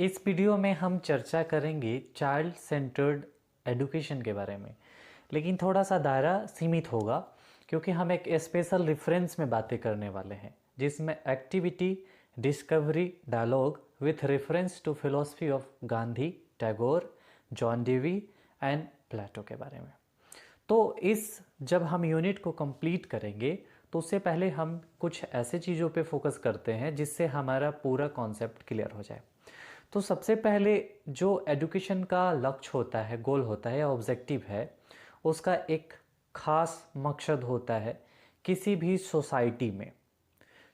इस वीडियो में हम चर्चा करेंगे चाइल्ड सेंटर्ड एजुकेशन के बारे में, लेकिन थोड़ा सा दायरा सीमित होगा क्योंकि हम एक स्पेशल रेफरेंस में बातें करने वाले हैं जिसमें activity, discovery, dialogue with reference to philosophy of Gandhi, Tagore, John Dewey and Plato के बारे में। तो इस जब हम यूनिट को कंप्लीट करेंगे तो उससे पहले हम कुछ ऐसे चीज़ों पे फोकस करते हैं जिससे हमारा पूरा कॉन्सेप्ट क्लियर हो जाए। तो सबसे पहले जो एजुकेशन का लक्ष्य होता है, गोल होता है या ऑब्जेक्टिव है, उसका एक खास मकसद होता है किसी भी सोसाइटी में।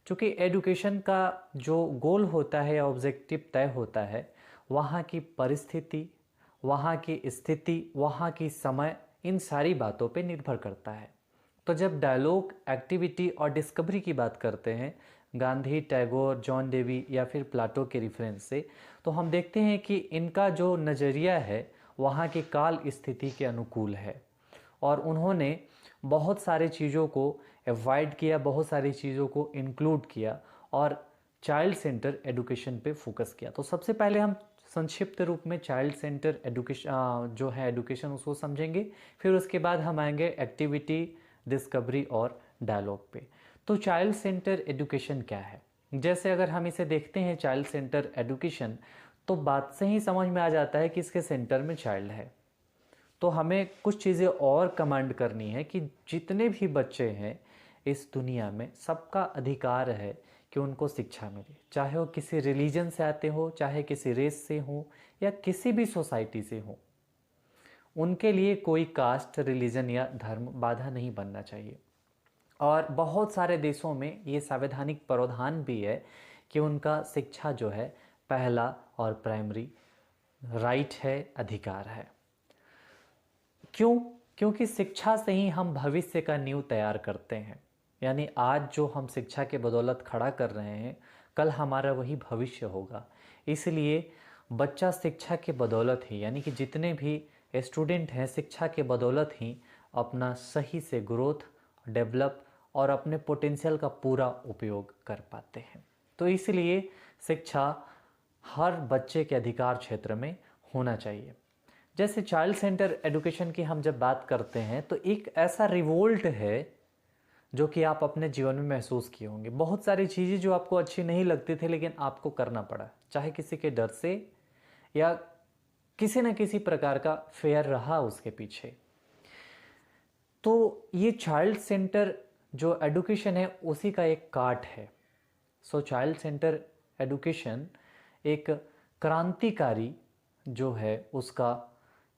क्योंकि एजुकेशन का जो गोल होता है या ऑब्जेक्टिव तय होता है, वहाँ की परिस्थिति, वहाँ की स्थिति, वहाँ की समय, इन सारी बातों पे निर्भर करता है। तो जब डायलॉग, एक्टिविटी और डिस्कवरी की बात करते हैं गांधी, टैगोर, जॉन डेवी या फिर प्लाटो के रेफरेंस से, तो हम देखते हैं कि इनका जो नज़रिया है वहाँ की काल स्थिति के अनुकूल है और उन्होंने बहुत सारे चीज़ों को अवॉइड किया, बहुत सारी चीज़ों को इंक्लूड किया और चाइल्ड सेंटर एजुकेशन पे फोकस किया। तो सबसे पहले हम संक्षिप्त रूप में चाइल्ड सेंटर एजुकेशन जो है एजुकेशन उसको समझेंगे, फिर उसके बाद हम आएंगे एक्टिविटी, डिस्कवरी और डायलॉग पे। तो चाइल्ड सेंटर एजुकेशन क्या है? जैसे अगर हम इसे देखते हैं चाइल्ड सेंटर एजुकेशन, तो बात से ही समझ में आ जाता है कि इसके सेंटर में चाइल्ड है। तो हमें कुछ चीज़ें और कमांड करनी है कि जितने भी बच्चे हैं इस दुनिया में, सबका अधिकार है कि उनको शिक्षा मिले, चाहे वो किसी रिलीजन से आते हो, चाहे किसी रेस से हो या किसी भी सोसाइटी से हो। उनके लिए कोई कास्ट, रिलीजन या धर्म बाधा नहीं बनना चाहिए। और बहुत सारे देशों में ये संवैधानिक प्रावधान भी है कि उनका शिक्षा जो है पहला और प्राइमरी राइट है, अधिकार है। क्यों? क्योंकि शिक्षा से ही हम भविष्य का नींव तैयार करते हैं। यानी आज जो हम शिक्षा के बदौलत खड़ा कर रहे हैं, कल हमारा वही भविष्य होगा। इसलिए बच्चा शिक्षा के बदौलत ही, यानी कि जितने भी स्टूडेंट हैं, शिक्षा के बदौलत ही अपना सही से ग्रोथ, डेवलप और अपने पोटेंशियल का पूरा उपयोग कर पाते हैं। तो इसलिए शिक्षा हर बच्चे के अधिकार क्षेत्र में होना चाहिए। जैसे चाइल्ड सेंटर एजुकेशन की हम जब बात करते हैं तो एक ऐसा रिवोल्ट है जो कि आप अपने जीवन में महसूस किए होंगे। बहुत सारी चीज़ें जो आपको अच्छी नहीं लगती थी लेकिन आपको करना पड़ा, चाहे किसी के डर से या किसी न किसी प्रकार का फेयर रहा उसके पीछे। तो ये चाइल्ड सेंटर जो एजुकेशन है उसी का एक काट है। सो चाइल्ड सेंटर एजुकेशन एक क्रांतिकारी जो है उसका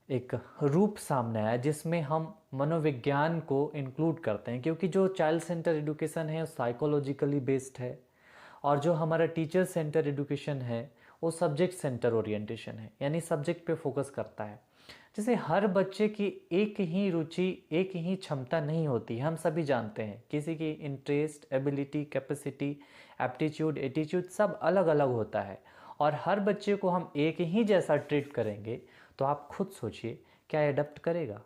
एक रूप सामने आया जिसमें हम मनोविज्ञान को इंक्लूड करते हैं, क्योंकि जो चाइल्ड सेंटर एजुकेशन है वो साइकोलॉजिकली बेस्ड है और जो हमारा टीचर सेंटर एजुकेशन है वो सब्जेक्ट सेंटर ओरिएंटेशन है, यानी सब्जेक्ट पे फोकस करता है। जैसे हर बच्चे की एक ही रुचि, एक ही क्षमता नहीं होती, हम सभी जानते हैं। किसी की interest, ability, capacity, aptitude, attitude सब अलग अलग होता है और हर बच्चे को हम एक ही जैसा ट्रीट करेंगे तो आप खुद सोचिए, क्या एडप्ट करेगा?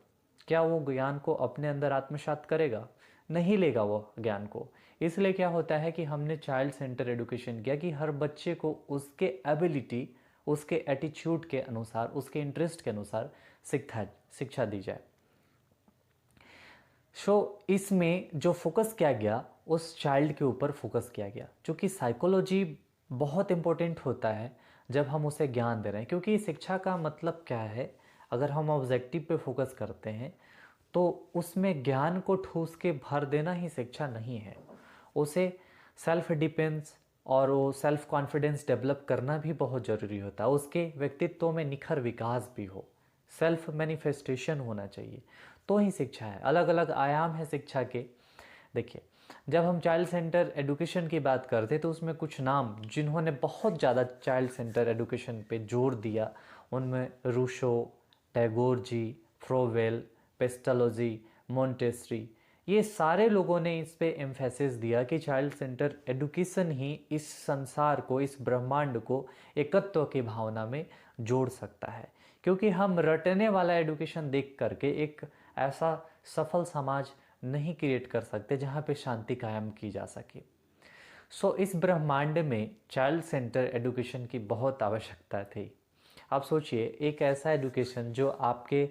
क्या वो ज्ञान को अपने अंदर आत्मसात करेगा? नहीं लेगा वो ज्ञान को। इसलिए क्या होता है कि हमने चाइल्ड सेंटर एजुकेशन किया कि हर बच्चे को उसके एबिलिटी, उसके एटीट्यूड के अनुसार, उसके इंटरेस्ट के अनुसार शिक्षा दी जाए। इसमें जो फोकस किया गया उस चाइल्ड के ऊपर फोकस किया गया, क्योंकि साइकोलॉजी बहुत इंपॉर्टेंट होता है जब हम उसे ज्ञान दे रहे हैं। क्योंकि शिक्षा का मतलब क्या है, अगर हम ऑब्जेक्टिव पे फोकस करते हैं तो उसमें ज्ञान को ठूस के भर देना ही शिक्षा नहीं है। उसे सेल्फ डिपेंस और वो सेल्फ कॉन्फिडेंस डेवलप करना भी बहुत ज़रूरी होता है। उसके व्यक्तित्व में निखर विकास भी हो, सेल्फ मैनिफेस्टेशन होना चाहिए, तो ही शिक्षा है। अलग अलग आयाम है शिक्षा के। देखिए, जब हम चाइल्ड सेंटर एजुकेशन की बात करते तो उसमें कुछ नाम जिन्होंने बहुत ज़्यादा चाइल्ड सेंटर एजुकेशन पे जोर दिया, उनमें रूशो, टैगोर जी, फ्रोवेल, पेस्टालोजी, मोंटेसरी, ये सारे लोगों ने इस पे एम्फेसिस दिया कि चाइल्ड सेंटर एजुकेशन ही इस संसार को, इस ब्रह्मांड को एकत्व की भावना में जोड़ सकता है। क्योंकि हम रटने वाला एजुकेशन देख करके एक ऐसा सफल समाज नहीं क्रिएट कर सकते जहाँ पे शांति कायम की जा सके। सो इस ब्रह्मांड में चाइल्ड सेंटर एडुकेशन की बहुत आवश्यकता थी। आप सोचिए, एक ऐसा एडुकेशन जो आपके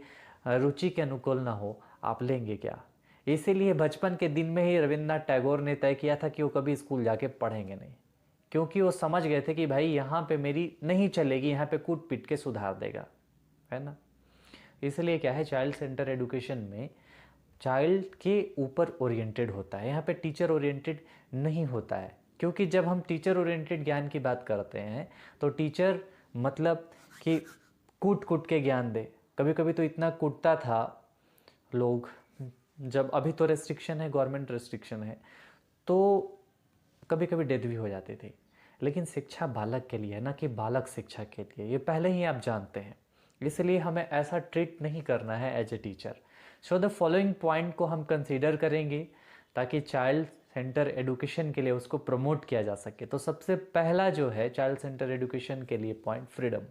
रुचि के अनुकूल ना हो, आप लेंगे क्या? इसीलिए बचपन के दिन में ही रविन्द्रनाथ टैगोर ने तय किया था कि वो कभी स्कूल जाके पढ़ेंगे नहीं, क्योंकि वो समझ गए थे कि भाई यहाँ पे मेरी नहीं चलेगी, यहाँ पे कूट पीट के सुधार देगा, है ना। इसलिए क्या है, चाइल्ड सेंटर एडुकेशन में चाइल्ड के ऊपर ओरिएंटेड होता है, यहाँ पे टीचर ओरिएंटेड नहीं होता है। क्योंकि जब हम टीचर ओरिएंटेड ज्ञान की बात करते हैं तो टीचर मतलब कि कूट कूट के ज्ञान दे। कभी कभी तो इतना कूटता था लोग, जब अभी तो रेस्ट्रिक्शन है, गवर्नमेंट रेस्ट्रिक्शन है, तो कभी कभी डेथ भी हो जाती थी। लेकिन शिक्षा बालक के लिए है ना, कि बालक शिक्षा के लिए, ये पहले ही आप जानते हैं। इसलिए हमें ऐसा ट्रीट नहीं करना है as a teacher. So the following point को हम कंसीडर करेंगे ताकि चाइल्ड सेंटर एडुकेशन के लिए उसको प्रमोट किया जा सके। तो सबसे पहला जो है चाइल्ड सेंटर एडुकेशन के लिए पॉइंट, फ्रीडम।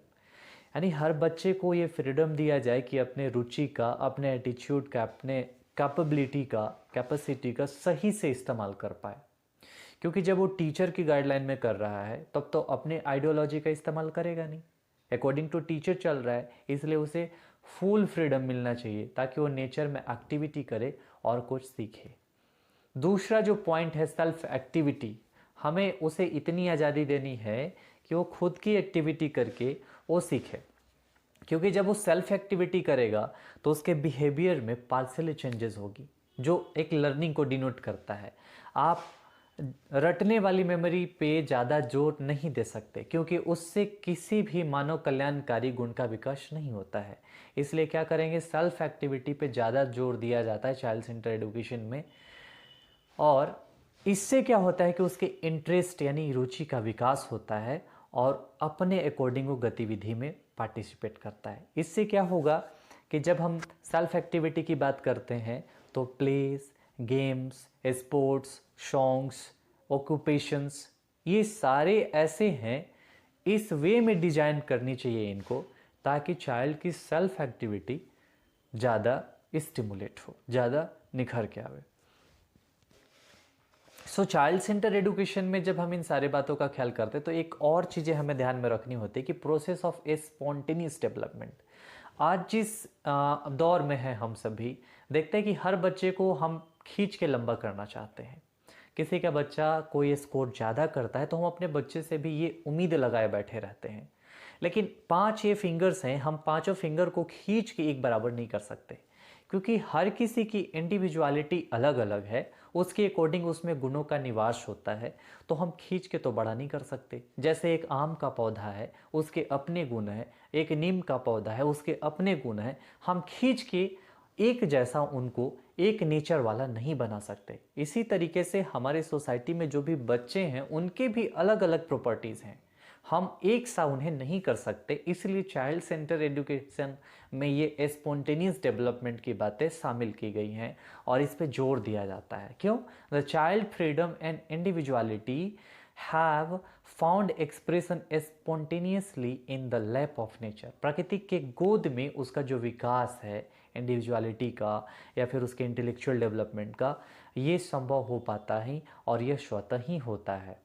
यानी हर बच्चे को ये फ्रीडम दिया जाए कि अपने रुचि का, अपने एटीट्यूड का, अपने कैपेबिलिटी का, कैपेसिटी का सही से इस्तेमाल कर पाए। क्योंकि जब वो टीचर की गाइडलाइन में कर रहा है तब तो अपने आइडियोलॉजी का इस्तेमाल करेगा नहीं, अकॉर्डिंग टू टीचर चल रहा है, इसलिए उसे फुल फ्रीडम मिलना चाहिए ताकि वो नेचर में एक्टिविटी करे और कुछ सीखे। दूसरा जो पॉइंट है सेल्फ एक्टिविटी, हमें उसे इतनी आज़ादी देनी है कि वो खुद की एक्टिविटी करके वो सीखे। क्योंकि जब वो सेल्फ एक्टिविटी करेगा तो उसके बिहेवियर में पार्शियल चेंजेस होगी, जो एक लर्निंग को डिनोट करता है। आप रटने वाली मेमोरी पे ज़्यादा जोर नहीं दे सकते, क्योंकि उससे किसी भी मानव कल्याणकारी गुण का विकास नहीं होता है। इसलिए क्या करेंगे, सेल्फ एक्टिविटी पे ज़्यादा जोर दिया जाता है चाइल्ड सेंटर एडुकेशन में। और इससे क्या होता है कि उसके इंटरेस्ट यानी रुचि का विकास होता है और अपने अकॉर्डिंग वो गतिविधि में पार्टिसिपेट करता है। इससे क्या होगा कि जब हम सेल्फ एक्टिविटी की बात करते हैं तो place, games, sports, songs, occupations, ये सारे ऐसे हैं, इस वे में डिजाइन करनी चाहिए इनको ताकि चाइल्ड की सेल्फ एक्टिविटी ज़्यादा स्टिमुलेट हो, ज़्यादा निखर के आवे। सो चाइल्ड सेंटर एडुकेशन में जब हम इन सारे बातों का ख्याल करते हैं तो एक और चीज़ें हमें ध्यान में रखनी होती है कि process of A spontaneous development. आज जिस दौर में है हम सभी देखते हैं कि हर बच्चे को हम खींच के लंबा करना चाहते हैं। किसी का बच्चा कोई स्कोर ज़्यादा करता है तो हम अपने बच्चे से भी ये उम्मीद लगाए बैठे रहते हैं। लेकिन 5 ये फिंगर्स हैं, हम पांचों फिंगर को खींच के एक बराबर नहीं कर सकते, क्योंकि हर किसी की इंडिविजुअलिटी अलग अलग है, उसके अकॉर्डिंग उसमें गुणों का निवास होता है। तो हम खींच के तो बड़ा नहीं कर सकते। जैसे एक आम का पौधा है, उसके अपने गुण हैं, एक नीम का पौधा है, उसके अपने गुण हैं। हम खींच के एक जैसा उनको एक नेचर वाला नहीं बना सकते। इसी तरीके से हमारे सोसाइटी में जो भी बच्चे हैं उनके भी अलग अलग प्रॉपर्टीज़ हैं, हम एक सा उन्हें नहीं कर सकते। इसलिए चाइल्ड सेंटर एजुकेशन में ये स्पॉन्टेनियस डेवलपमेंट की बातें शामिल की गई हैं और इस पे जोर दिया जाता है। क्यों? The child freedom and individuality have found expression spontaneously in the lap of nature. प्रकृति के गोद में उसका जो विकास है इंडिविजुअलिटी का या फिर उसके इंटेलेक्चुअल डेवलपमेंट का, ये संभव हो पाता है और यह स्वतः ही होता है।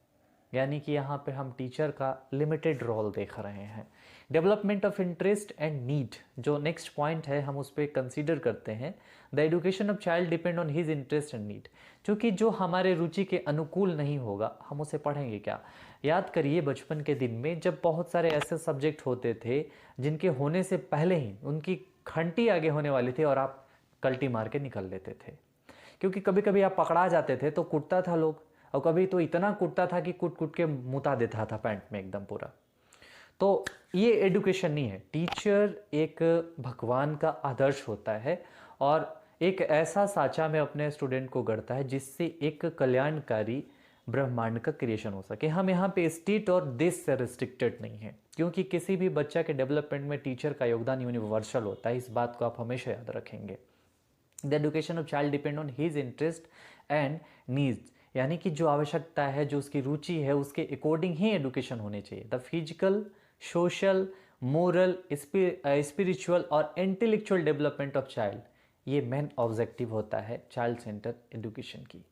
यानी कि यहाँ पे हम टीचर का लिमिटेड रोल देख रहे हैं। Development of interest and need, जो नेक्स्ट पॉइंट है हम उस पर कंसीडर करते हैं। The education of child depend on his interest and need. क्योंकि जो हमारे रुचि के अनुकूल नहीं होगा हम उसे पढ़ेंगे क्या? याद करिए बचपन के दिन में जब बहुत सारे ऐसे सब्जेक्ट होते थे जिनके होने से पहले ही उनकी घंटी आगे होने वाली थी और आप कल्टी मार के निकल लेते थे। क्योंकि कभी कभी आप पकड़ा जाते थे तो कुटता था लोग, और कभी तो इतना कूटता था कि कूट कूट के मुता देता था पैंट में एकदम पूरा। तो ये एडुकेशन नहीं है। टीचर एक भगवान का आदर्श होता है और एक ऐसा साचा में अपने स्टूडेंट को गढ़ता है जिससे एक कल्याणकारी ब्रह्मांड का क्रिएशन हो सके। हम यहाँ पे स्टेट और देश से रिस्ट्रिक्टेड नहीं है, क्योंकि किसी भी बच्चा के डेवलपमेंट में टीचर का योगदान यूनिवर्सल होता है। इस बात को आप हमेशा याद रखेंगे। The education of child depend on his interest and needs, यानी कि जो आवश्यकता है, जो उसकी रुचि है, उसके अकॉर्डिंग ही एडुकेशन होनी चाहिए। The physical, social, moral, spiritual और इंटेलेक्चुअल डेवलपमेंट ऑफ चाइल्ड, ये मेन ऑब्जेक्टिव होता है चाइल्ड सेंटर एडुकेशन की।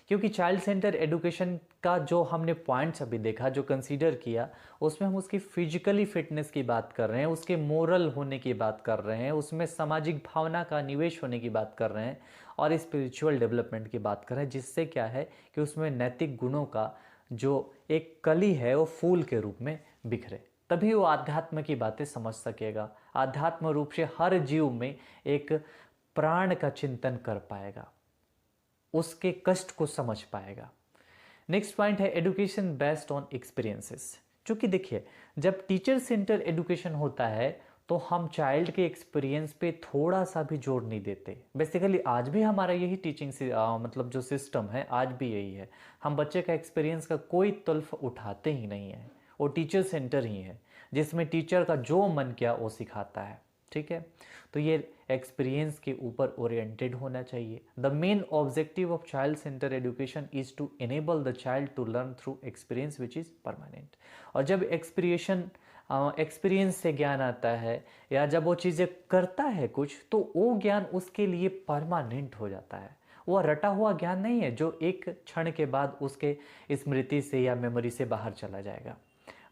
क्योंकि चाइल्ड सेंटर एडुकेशन का जो हमने पॉइंट्स अभी देखा, जो कंसीडर किया, उसमें हम उसकी फिजिकली फिटनेस की बात कर रहे हैं, उसके मोरल होने की बात कर रहे हैं, उसमें सामाजिक भावना का निवेश होने की बात कर रहे हैं और स्पिरिचुअल डेवलपमेंट की बात कर रहे हैं, जिससे क्या है कि उसमें नैतिक गुणों का जो एक कली है वो फूल के रूप में बिखरे, तभी वो आध्यात्म की बातें समझ सकेगा। आध्यात्म रूप से हर जीव में एक प्राण का चिंतन कर पाएगा, उसके कष्ट को समझ पाएगा। नेक्स्ट पॉइंट है एडुकेशन बेस्ड ऑन एक्सपीरियंसेस। चूंकि देखिए, जब टीचर सेंटर एडुकेशन होता है तो हम चाइल्ड के एक्सपीरियंस पे थोड़ा सा भी जोर नहीं देते। बेसिकली आज भी हमारा यही टीचिंग से मतलब जो सिस्टम है आज भी यही है, हम बच्चे का एक्सपीरियंस का कोई तल्फ उठाते ही नहीं है। वो टीचर सेंटर ही है जिसमें टीचर का जो मन किया वो सिखाता है, ठीक है। तो ये एक्सपीरियंस के ऊपर ओरिएंटेड होना चाहिए। The main objective of child centre education is to enable the child to learn through experience which is permanent. और जब एक्सपीरियंस से ज्ञान आता है या जब वो चीज़ें करता है कुछ, तो वो ज्ञान उसके लिए परमानेंट हो जाता है। वो रटा हुआ ज्ञान नहीं है जो एक क्षण के बाद उसके स्मृति से या मेमोरी से बाहर चला जाएगा।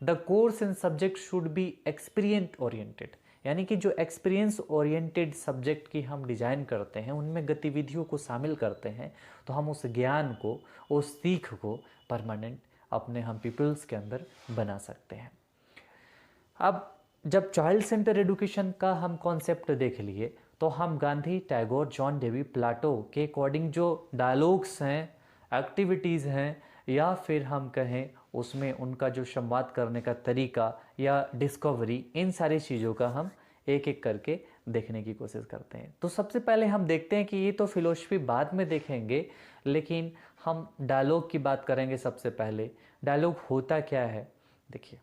The course and subject should be experience oriented, यानी कि जो एक्सपीरियंस ओरिएंटेड सब्जेक्ट की हम डिज़ाइन करते हैं, उनमें गतिविधियों को शामिल करते हैं, तो हम उस ज्ञान को, उस सीख को परमानेंट अपने हम पीपल्स के अंदर बना सकते हैं। अब जब चाइल्ड सेंटर एडुकेशन का हम कॉन्सेप्ट देख लिए, तो हम Gandhi, Tagore, John Davy, Plato के अकॉर्डिंग जो डायलॉग्स हैं, एक्टिविटीज़ हैं, या फिर हम कहें उसमें उनका जो संवाद करने का तरीका या डिस्कवरी, इन सारी चीज़ों का हम एक एक करके देखने की कोशिश करते हैं। तो सबसे पहले हम देखते हैं कि ये तो फिलोसफी बाद में देखेंगे, लेकिन हम डायलॉग की बात करेंगे सबसे पहले। डायलॉग होता क्या है? देखिए,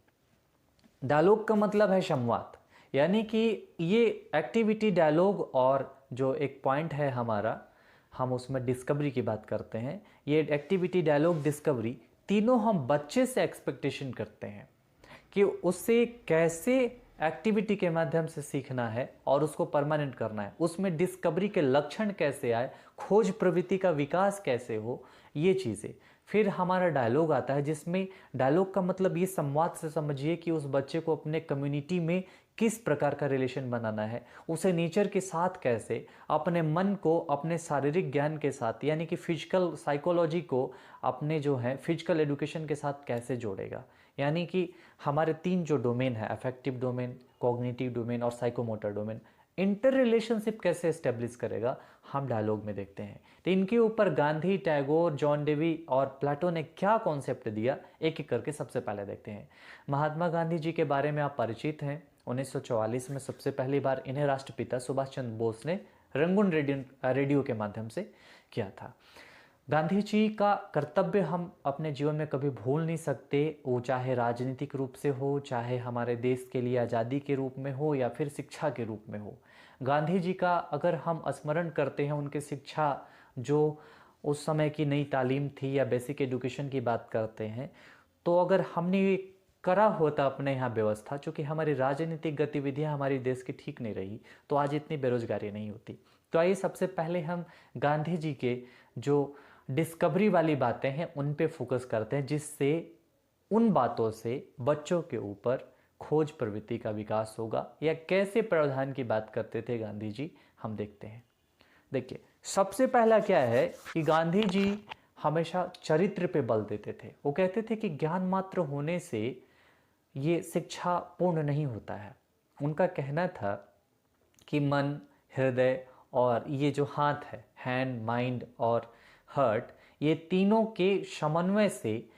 डायलॉग का मतलब है संवाद, यानी कि ये एक्टिविटी डायलॉग और जो एक पॉइंट है हमारा, हम उसमें डिस्कवरी की बात करते हैं। ये एक्टिविटी डायलॉग डिस्कवरी तीनों हम बच्चे से एक्सपेक्टेशन करते हैं कि उससे कैसे एक्टिविटी के माध्यम से सीखना है और उसको परमानेंट करना है, उसमें डिस्कवरी के लक्षण कैसे आए, खोज प्रवृत्ति का विकास कैसे हो, ये चीज़ें। फिर हमारा डायलॉग आता है, जिसमें डायलॉग का मतलब ये संवाद से समझिए कि उस बच्चे को अपने कम्युनिटी में किस प्रकार का रिलेशन बनाना है, उसे नेचर के साथ कैसे, अपने मन को अपने शारीरिक ज्ञान के साथ, यानी कि फिजिकल साइकोलॉजी को अपने जो है फिजिकल एडुकेशन के साथ कैसे जोड़ेगा। यानी कि हमारे तीन जो डोमेन है, अफेक्टिव डोमेन, कॉग्निटिव डोमेन और साइकोमोटर डोमेन, इंटर रिलेशनशिप कैसे एस्टेब्लिश करेगा, हम डायलॉग में देखते हैं। तो इनके ऊपर गांधी, टैगोर, जॉन डेवी और प्लाटो ने क्या कॉन्सेप्ट दिया, एक एक करके सबसे पहले देखते हैं। महात्मा गांधी जी के बारे में आप परिचित हैं। 1944 में सबसे पहली बार इन्हें राष्ट्रपिता सुभाष चंद्र बोस ने रंगून रेडियो के माध्यम से किया था। गांधी जी का कर्तव्य हम अपने जीवन में कभी भूल नहीं सकते, वो चाहे राजनीतिक रूप से हो, चाहे हमारे देश के लिए आज़ादी के रूप में हो, या फिर शिक्षा के रूप में हो। गांधी जी का अगर हम स्मरण करते हैं, उनके शिक्षा जो उस समय की नई तालीम थी या बेसिक एजुकेशन की बात करते हैं, तो अगर हमने ये करा होता अपने यहाँ व्यवस्था, चूँकि हमारी राजनीतिक गतिविधियाँ हमारी देश की ठीक नहीं रही, तो आज इतनी बेरोजगारी नहीं होती। तो आइए सबसे पहले हम गांधी जी के जो डिस्कवरी वाली बातें हैं उन पे फोकस करते हैं, जिससे उन बातों से बच्चों के ऊपर खोज प्रवृत्ति का विकास होगा, या कैसे प्रावधान की बात करते थे गांधी जी, हम देखते हैं। देखिए, सबसे पहला क्या है कि गांधी जी हमेशा चरित्र पे बल देते थे। वो कहते थे कि ज्ञान मात्र होने से ये शिक्षा पूर्ण नहीं होता है। उनका कहना था कि मन, हृदय और ये जो हाथ है, हैंड, माइंड और हर्ट, ये तीनों के समन्वय से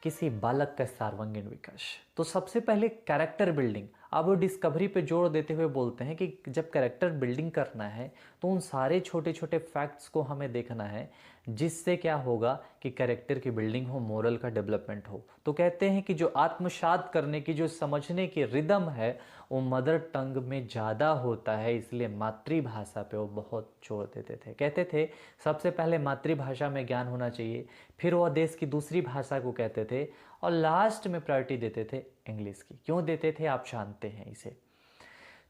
किसी बालक का सर्वांगीण विकास। तो सबसे पहले कैरेक्टर बिल्डिंग। अब वो डिस्कवरी पे जोर देते हुए बोलते हैं कि जब कैरेक्टर बिल्डिंग करना है तो उन सारे छोटे छोटे फैक्ट्स को हमें देखना है, जिससे क्या होगा कि कैरेक्टर की बिल्डिंग हो, मोरल का डेवलपमेंट हो। तो कहते हैं कि जो आत्मसात करने की, जो समझने की रिदम है, वो मदर टंग में ज़्यादा होता है, इसलिए मातृभाषा पे वो बहुत जोर देते थे। कहते थे सबसे पहले मातृभाषा में ज्ञान होना चाहिए, फिर वह देश की दूसरी भाषा को कहते थे, और लास्ट में प्रायोरिटी देते थे इंग्लिश की। क्यों देते थे आप जानते हैं इसे।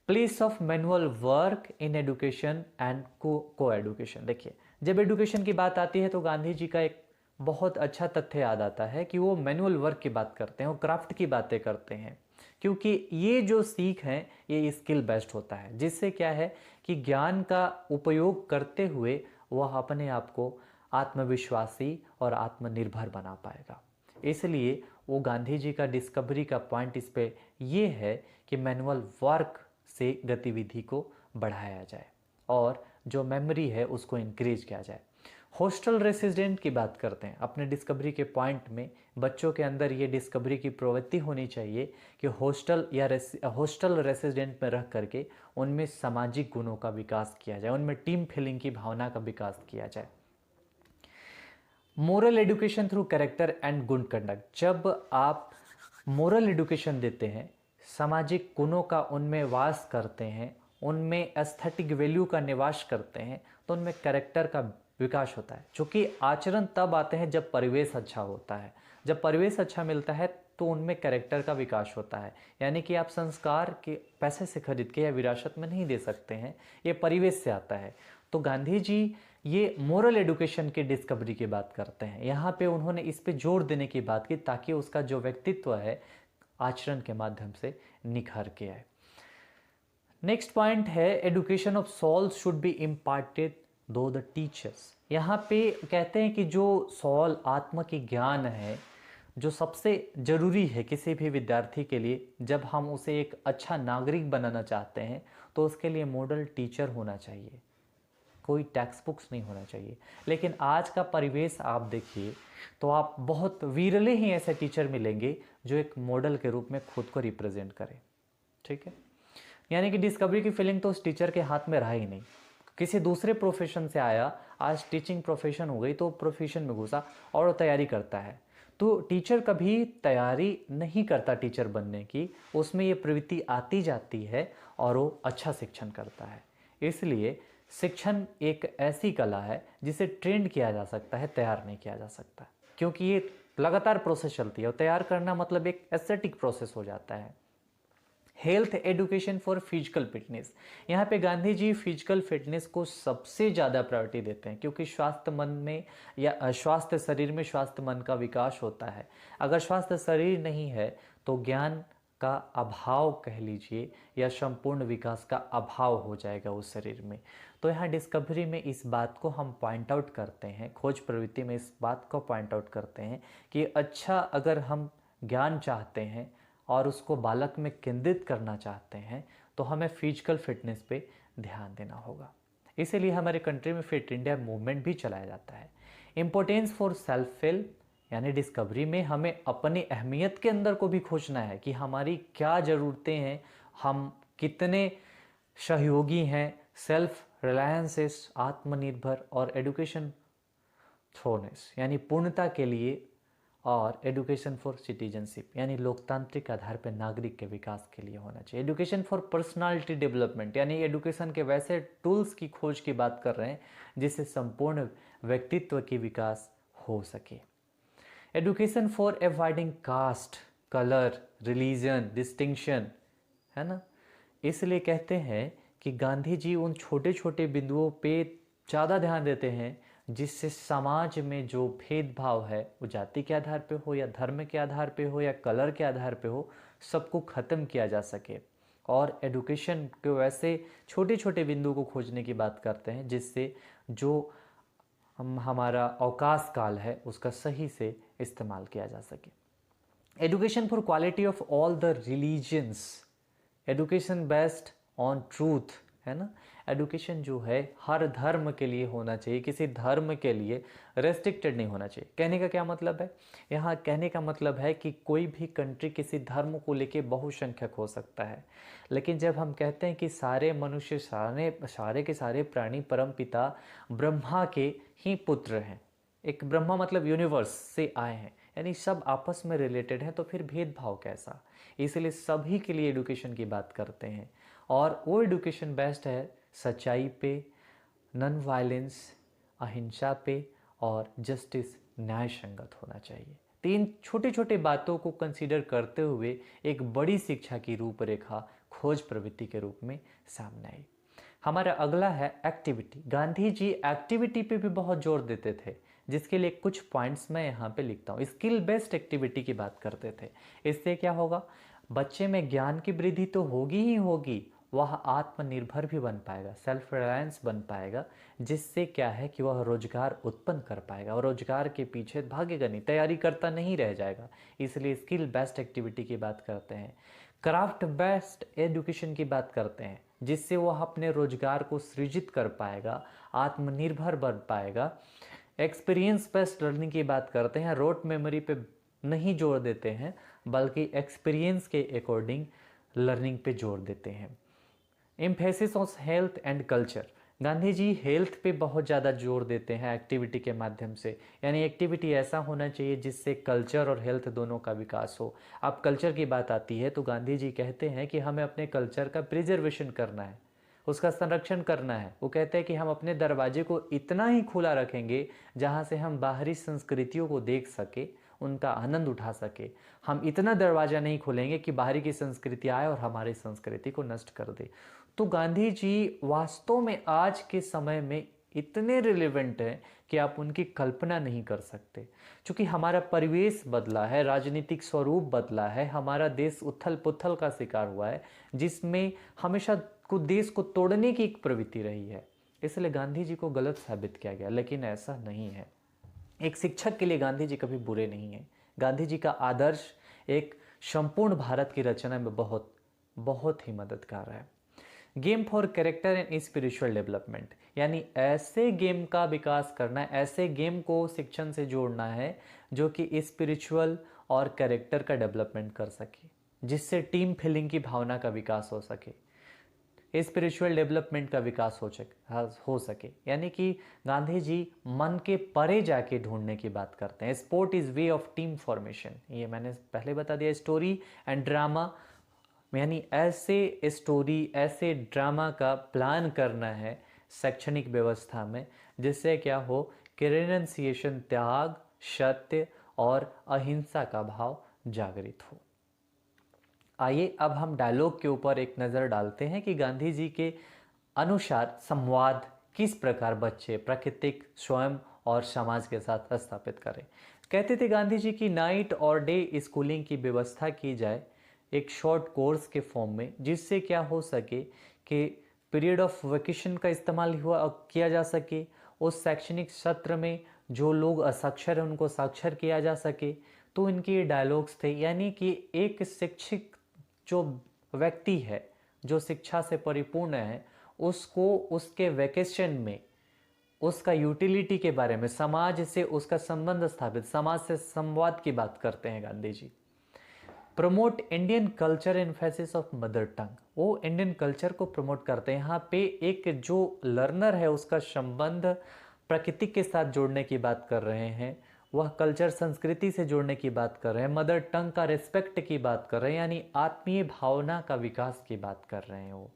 Place of manual work in education and को एडुकेशन। देखिए, जब एडुकेशन की बात आती है तो गांधी जी का एक बहुत अच्छा तथ्य याद आता है कि वो मैनुअल वर्क की बात करते हैं, वो क्राफ्ट की बातें करते हैं, क्योंकि ये जो सीख है ये स्किल बेस्ड होता है, जिससे क्या है कि ज्ञान का उपयोग करते हुए वह अपने आप को आत्मविश्वासी और आत्मनिर्भर बना पाएगा। इसलिए वो गांधी जी का डिस्कवरी का पॉइंट इस पे ये है कि मैनुअल वर्क से गतिविधि को बढ़ाया जाए और जो मेमोरी है उसको इंक्रीज किया जाए। हॉस्टल रेसिडेंट की बात करते हैं अपने डिस्कवरी के पॉइंट में, बच्चों के अंदर ये डिस्कवरी की प्रवृत्ति होनी चाहिए कि हॉस्टल रेसिडेंट में रह करके उनमें सामाजिक गुणों का विकास किया जाए, उनमें टीम फीलिंग की भावना का विकास किया जाए। Moral education through character and good conduct, जब आप मोरल एडुकेशन देते हैं, सामाजिक गुणों का उनमें वास करते हैं, उनमें एस्थेटिक वैल्यू का निवास करते हैं, तो उनमें कैरेक्टर का विकास होता है। क्योंकि आचरण तब आते हैं जब परिवेश अच्छा होता है, जब परिवेश अच्छा मिलता है तो उनमें कैरेक्टर का विकास होता है। यानी कि आप संस्कार के पैसे से खरीद के या विरासत में नहीं दे सकते हैं, ये परिवेश से आता है। तो गांधी जी ये मोरल एडुकेशन के डिस्कवरी की बात करते हैं, यहाँ पे उन्होंने इस पे जोर देने की बात की ताकि उसका जो व्यक्तित्व है आचरण के माध्यम से निखर के आए। नेक्स्ट पॉइंट है education of soul should be imparted to the teachers. यहाँ पे कहते हैं कि जो सोल आत्मा की ज्ञान है, जो सबसे ज़रूरी है किसी भी विद्यार्थी के लिए, जब हम उसे एक अच्छा नागरिक बनाना चाहते हैं तो उसके लिए मॉडल टीचर होना चाहिए, कोई टेक्स्ट बुक्स नहीं होना चाहिए। लेकिन आज का परिवेश आप देखिए तो आप बहुत विरले ही ऐसे टीचर मिलेंगे जो एक मॉडल के रूप में खुद को रिप्रेजेंट करें। ठीक है, यानी कि डिस्कवरी की फीलिंग तो उस टीचर के हाथ में रहा ही नहीं, किसी दूसरे प्रोफेशन से आया, आज टीचिंग प्रोफेशन हो गई तो प्रोफेशन में घुसा और तैयारी करता है। तो टीचर कभी तैयारी नहीं करता टीचर बनने की, उसमें ये प्रवृत्ति आती जाती है और वो अच्छा शिक्षण करता है। इसलिए शिक्षण एक ऐसी कला है जिसे ट्रेंड किया जा सकता है, तैयार नहीं किया जा सकता, क्योंकि ये लगातार प्रोसेस चलती है और तैयार करना मतलब एक एस्थेटिक प्रोसेस हो जाता है। Health education for physical fitness, यहाँ पे गांधी जी फिजिकल फिटनेस को सबसे ज़्यादा प्रायोरिटी देते हैं, क्योंकि स्वास्थ्य मन में या स्वास्थ्य शरीर में स्वास्थ्य मन का विकास होता है। अगर स्वास्थ्य शरीर नहीं है तो ज्ञान का अभाव कह लीजिए या संपूर्ण विकास का अभाव हो जाएगा उस शरीर में। तो यहाँ डिस्कवरी में इस बात को हम पॉइंट आउट करते हैं, खोज प्रवृत्ति में इस बात को पॉइंट आउट करते हैं कि अच्छा अगर हम ज्ञान चाहते हैं और उसको बालक में केंद्रित करना चाहते हैं तो हमें फिजिकल फिटनेस पे ध्यान देना होगा। इसीलिए हमारे कंट्री में फिट इंडिया मूवमेंट भी चलाया जाता है। इम्पोर्टेंस फॉर सेल्फ हेल्प, यानी डिस्कवरी में हमें अपनी अहमियत के अंदर को भी खोजना है कि हमारी क्या ज़रूरतें हैं, हम कितने सहयोगी हैं, सेल्फ रिलायंसेस, आत्मनिर्भर, और एडुकेशन थ्रोनेस यानी पूर्णता के लिए, और एडुकेशन फॉर सिटीजनशिप यानी लोकतांत्रिक आधार पर नागरिक के विकास के लिए होना चाहिए। एडुकेशन फॉर पर्सनालिटी डेवलपमेंट यानी एडुकेशन के वैसे टूल्स की खोज की बात कर रहे हैं जिससे संपूर्ण व्यक्तित्व की विकास हो सके। Education for avoiding caste, colour, religion, distinction, है ना। इसलिए कहते हैं कि गांधी जी उन छोटे छोटे बिंदुओं पे ज़्यादा ध्यान देते हैं जिससे समाज में जो भेदभाव है, वो जाति के आधार पे हो या धर्म के आधार पे हो या कलर के आधार पे हो, सबको ख़त्म किया जा सके। और एडुकेशन के वैसे छोटे छोटे बिंदुओं को खोजने की बात करते हैं जिससे जो हमारा अवकाश काल है उसका सही से इस्तेमाल किया जा सके। Education for quality of all the religions, education based on truth, है ना। एडुकेशन जो है हर धर्म के लिए होना चाहिए, किसी धर्म के लिए रेस्ट्रिक्टेड नहीं होना चाहिए। कहने का क्या मतलब है, यहाँ कहने का मतलब है कि कोई भी कंट्री किसी धर्म को लेके बहुसंख्यक हो सकता है, लेकिन जब हम कहते हैं कि सारे मनुष्य, सारे के सारे प्राणी परमपिता ब्रह्मा के ही पुत्र हैं, एक ब्रह्मा मतलब यूनिवर्स से आए हैं, यानी सब आपस में रिलेटेड हैं, तो फिर भेदभाव कैसा। इसलिए सभी के लिए एडुकेशन की बात करते हैं और वो एडुकेशन बेस्ड है सच्चाई पे, नॉन वायलेंस, अहिंसा पे और जस्टिस, न्याय संगत होना चाहिए। तीन छोटे छोटे बातों को कंसीडर करते हुए एक बड़ी शिक्षा की रूपरेखा खोज प्रवृत्ति के रूप में सामने आई। हमारा अगला है एक्टिविटी। गांधी जी एक्टिविटी पे भी बहुत जोर देते थे। जिसके लिए कुछ पॉइंट्स मैं यहाँ पे लिखता हूँ। स्किल बेस्ड एक्टिविटी की बात करते थे। इससे क्या होगा, बच्चे में ज्ञान की वृद्धि तो होगी ही होगी, वह आत्मनिर्भर भी बन पाएगा, सेल्फ रिलायंस बन पाएगा, जिससे क्या है कि वह रोजगार उत्पन्न कर पाएगा और रोजगार के पीछे भागेगा नहीं, तैयारी करता नहीं रह जाएगा। इसलिए स्किल बेस्ड एक्टिविटी की बात करते हैं। क्राफ्ट बेस्ड एजुकेशन की बात करते हैं, जिससे वह अपने रोजगार को सृजित कर पाएगा, आत्मनिर्भर बन पाएगा। एक्सपीरियंस बेस्ड लर्निंग की बात करते हैं, रोट मेमोरी पे नहीं जोर देते हैं, बल्कि एक्सपीरियंस के अकॉर्डिंग लर्निंग पे जोर देते हैं। Emphasis on health and culture, Gandhi ji health पे बहुत ज़्यादा जोर देते हैं एक्टिविटी के माध्यम से, यानी एक्टिविटी ऐसा होना चाहिए जिससे कल्चर और हेल्थ दोनों का विकास हो। अब कल्चर की बात आती है तो गांधी जी कहते हैं कि हमें अपने कल्चर का प्रिजर्वेशन करना है, उसका संरक्षण करना है। वो कहते हैं कि हम अपने दरवाजे को इतना ही खुला रखेंगे जहाँ से हम बाहरी संस्कृतियों को देख सके, उनका आनंद उठा सके। हम इतना दरवाज़ा नहीं खोलेंगे कि बाहरी की संस्कृति आए और हमारी संस्कृति को नष्ट कर दे। तो गांधी जी वास्तव में आज के समय में इतने रिलेवेंट हैं कि आप उनकी कल्पना नहीं कर सकते। क्योंकि हमारा परिवेश बदला है, राजनीतिक स्वरूप बदला है, हमारा देश उथल पुथल का शिकार हुआ है, जिसमें हमेशा को देश को तोड़ने की एक प्रवृत्ति रही है। इसलिए गांधी जी को गलत साबित किया गया, लेकिन ऐसा नहीं है। एक शिक्षक के लिए गांधी जी कभी बुरे नहीं हैं। गांधी जी का आदर्श एक संपूर्ण भारत की रचना में बहुत बहुत ही मददगार है। Game for character and spiritual development, यानी ऐसे गेम का विकास करना है, ऐसे गेम को शिक्षण से जोड़ना है जो कि स्पिरिचुअल और कैरेक्टर का डेवलपमेंट कर सके, जिससे टीम फीलिंग की भावना का विकास हो सके, स्पिरिचुअल डेवलपमेंट का विकास हो सके। यानी कि गांधी जी मन के परे जाके ढूंढने की बात करते हैं। Sport is way of team formation, ये मैंने पहले बता दिया। स्टोरी एंड ड्रामा, यानी ऐसे स्टोरी ऐसे ड्रामा का प्लान करना है शैक्षणिक व्यवस्था में, जिससे क्या हो कि रेनन्सिएशन, त्याग, सत्य और अहिंसा का भाव जागृत हो। आइए अब हम डायलॉग के ऊपर एक नज़र डालते हैं कि गांधी जी के अनुसार संवाद किस प्रकार बच्चे प्राकृतिक, स्वयं और समाज के साथ स्थापित करें। कहते थे गांधी जी की नाइट और डे स्कूलिंग की व्यवस्था की जाए एक शॉर्ट कोर्स के फॉर्म में, जिससे क्या हो सके कि पीरियड ऑफ वेकेशन का इस्तेमाल किया जा सके। उस शैक्षणिक सत्र में जो लोग असाक्षर हैं उनको साक्षर किया जा सके। तो इनके ये डायलॉग्स थे, यानी कि एक शिक्षित जो व्यक्ति है, जो शिक्षा से परिपूर्ण है, उसको उसके वेकेशन में उसका यूटिलिटी के बारे में, समाज से उसका संबंध स्थापित, समाज से संवाद की बात करते हैं Gandhi ji. Promote Indian culture emphasis of mother tongue, वो इंडियन कल्चर को प्रमोट करते हैं। यहाँ पे एक जो लर्नर है उसका संबंध प्रकृति के साथ जोड़ने की बात कर रहे हैं, वह कल्चर संस्कृति से जोड़ने की बात कर रहे हैं, मदर टंग का रिस्पेक्ट की बात कर रहे हैं, यानी आत्मीय भावना का विकास की बात कर रहे हैं वो।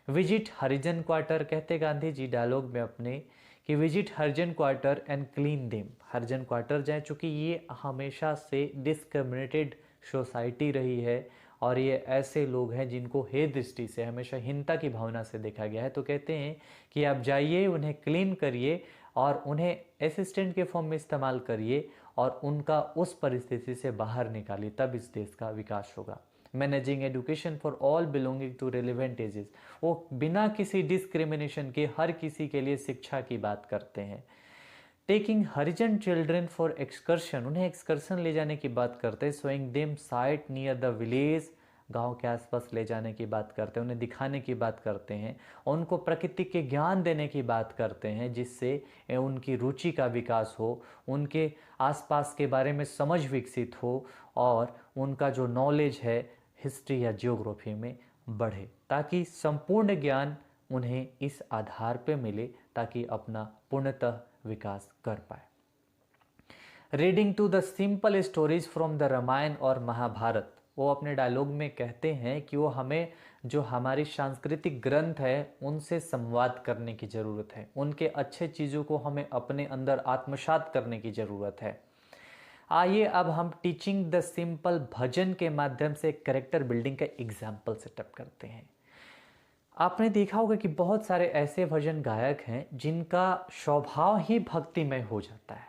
विजिट हरिजन क्वार्टर, कहते गांधी जी डायलॉग में अपने कि visit Harijan quarter and clean them, Harijan quarter जाए, चूँकि ये हमेशा से डिस्क्रिमिनेटेड सोसाइटी रही है और ये ऐसे लोग हैं जिनको हे दृष्टि से हमेशा हीनता की भावना से देखा गया है। तो कहते हैं कि आप जाइए, उन्हें क्लीन करिए और उन्हें असिस्टेंट के फॉर्म में इस्तेमाल करिए और उनका उस परिस्थिति से बाहर निकालिए, तब इस देश का विकास होगा। Managing education for all belonging to relevant ages, वो बिना किसी डिस्क्रिमिनेशन के हर किसी के लिए शिक्षा की बात करते हैं। Taking Harijan children for excursion, उन्हें एक्सकर्शन ले जाने की बात करते हैं। Showing them site near the village, गांव के आसपास ले जाने की बात करते हैं, उन्हें दिखाने की बात करते हैं, और उनको प्रकृति के ज्ञान देने की बात करते हैं, जिससे उनकी रुचि का विकास हो, उनके आसपास के बारे में समझ विकसित हो और उनका जो नॉलेज है हिस्ट्री या जियोग्राफी में बढ़े, ताकि संपूर्ण ज्ञान उन्हें इस आधार पर मिले ताकि अपना पूर्णतः विकास कर पाए। Reading to the simple stories from the Ramayana और महाभारत, वो अपने डायलॉग में कहते हैं कि वो हमें जो हमारी सांस्कृतिक ग्रंथ है उनसे संवाद करने की ज़रूरत है, उनके अच्छे चीज़ों को हमें अपने अंदर आत्मसात करने की ज़रूरत है। आइए अब हम टीचिंग द सिंपल भजन के माध्यम से कैरेक्टर बिल्डिंग का एग्जाम्पल सेटअप करते हैं। आपने देखा होगा कि बहुत सारे ऐसे भजन गायक हैं जिनका स्वभाव ही भक्तिमय हो जाता है,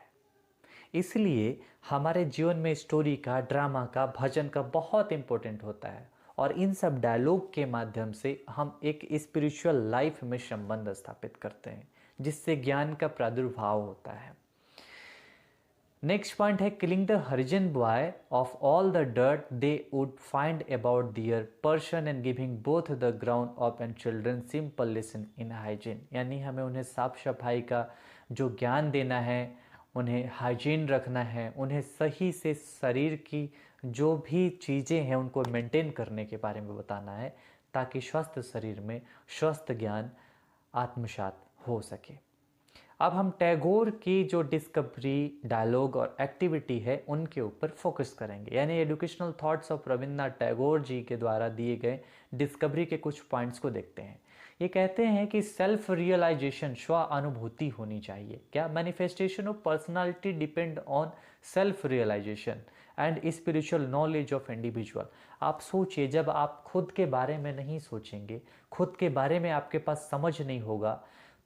इसलिए हमारे जीवन में स्टोरी का, ड्रामा का, भजन का बहुत इम्पोर्टेंट होता है और इन सब डायलॉग के माध्यम से हम एक स्पिरिचुअल लाइफ में संबंध स्थापित करते हैं, जिससे ज्ञान का प्रादुर्भाव होता है। नेक्स्ट पॉइंट है killing the Harijan boy of all the dirt they would find about their person and giving both the grown up and children simple lesson in hygiene. यानी हमें उन्हें साफ सफाई का जो ज्ञान देना है, उन्हें हाइजीन रखना है, उन्हें सही से शरीर की जो भी चीज़ें हैं उनको मेंटेन करने के बारे में बताना है, ताकि स्वस्थ शरीर में स्वस्थ ज्ञान आत्मसात हो सके। अब हम टैगोर की जो डिस्कवरी, डायलॉग और एक्टिविटी है उनके ऊपर फोकस करेंगे, यानी educational thoughts of Rabindranath Tagore ji के द्वारा दिए गए डिस्कवरी के कुछ पॉइंट्स को देखते हैं। ये कहते हैं कि सेल्फ रियलाइजेशन, स्व अनुभूति होनी चाहिए। क्या? Manifestation of personality depend on self realisation and spiritual knowledge of individual. आप सोचिए, जब आप खुद के बारे में नहीं सोचेंगे, खुद के बारे में आपके पास समझ नहीं होगा,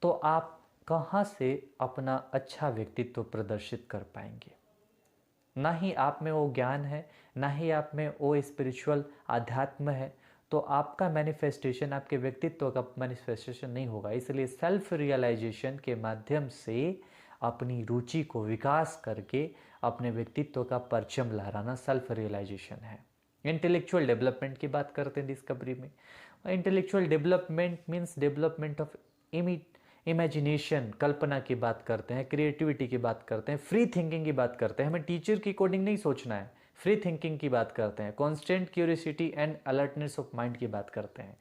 तो आप कहाँ से अपना अच्छा व्यक्तित्व प्रदर्शित कर पाएंगे? ना ही आप में वो ज्ञान है, ना ही आप में वो स्पिरिचुअल आध्यात्म है, तो आपका मैनिफेस्टेशन, आपके व्यक्तित्व का मैनिफेस्टेशन नहीं होगा। इसलिए सेल्फ रियलाइजेशन के माध्यम से अपनी रुचि को विकास करके अपने व्यक्तित्व का परचम लहराना सेल्फ रियलाइजेशन है। इंटेलेक्चुअल डेवलपमेंट की बात करते हैं डिस्कवरी में। Intellectual development means development of imagination, कल्पना की बात करते हैं, क्रिएटिविटी की बात करते हैं, फ्री थिंकिंग की बात करते हैं। हमें टीचर की अकॉर्डिंग नहीं सोचना है, फ्री थिंकिंग की बात करते हैं, constant curiosity and alertness of mind की बात करते हैं।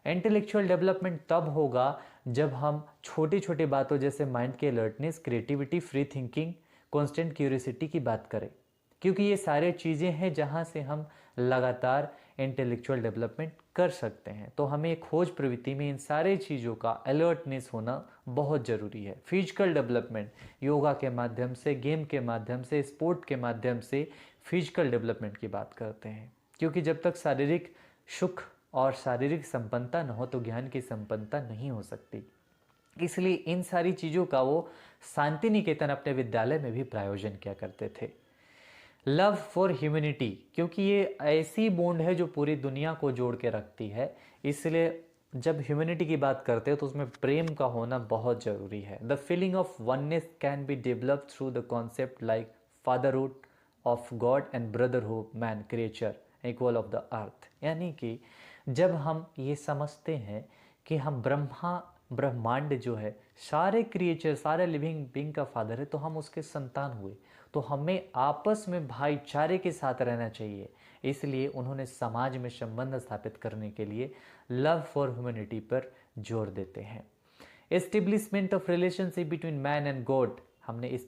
इंटेलेक्चुअल डेवलपमेंट तब होगा जब हम छोटी छोटी बातों जैसे माइंड की alertness, creativity, free thinking, constant curiosity की बात करें, क्योंकि ये सारे चीज़ें हैं जहाँ से हम लगातार इंटेलेक्चुअल डेवलपमेंट कर सकते हैं। तो हमें खोज प्रवृत्ति में इन सारे चीज़ों का अलर्टनेस होना बहुत ज़रूरी है। फिजिकल डेवलपमेंट, योगा के माध्यम से, गेम के माध्यम से, स्पोर्ट के माध्यम से फिजिकल डेवलपमेंट की बात करते हैं, क्योंकि जब तक शारीरिक सुख और शारीरिक संपन्नता न हो तो ज्ञान की संपन्नता नहीं हो सकती। इसलिए इन सारी चीज़ों का वो शांति निकेतन अपने विद्यालय में भी प्रायोजन किया करते थे। लव फॉर ह्यूमैनिटी, क्योंकि ये ऐसी बॉन्ड है जो पूरी दुनिया को जोड़ के रखती है, इसलिए जब ह्यूमैनिटी की बात करते हैं तो उसमें प्रेम का होना बहुत ज़रूरी है। The feeling of oneness can be developed through the concept like fatherhood of God and brotherhood man creature equal of the earth. यानी कि जब हम ये समझते हैं कि हम ब्रह्मांड जो है सारे क्रिएचर, सारे लिविंग बीइंग का फादर है, तो हम उसके संतान हुए, तो हमें आपस में भाईचारे के साथ रहना चाहिए। इसलिए उन्होंने समाज में संबंध स्थापित करने के लिए लव फॉर ह्यूमैनिटी पर जोर देते हैं। Establishment of relationship between man and God, हमने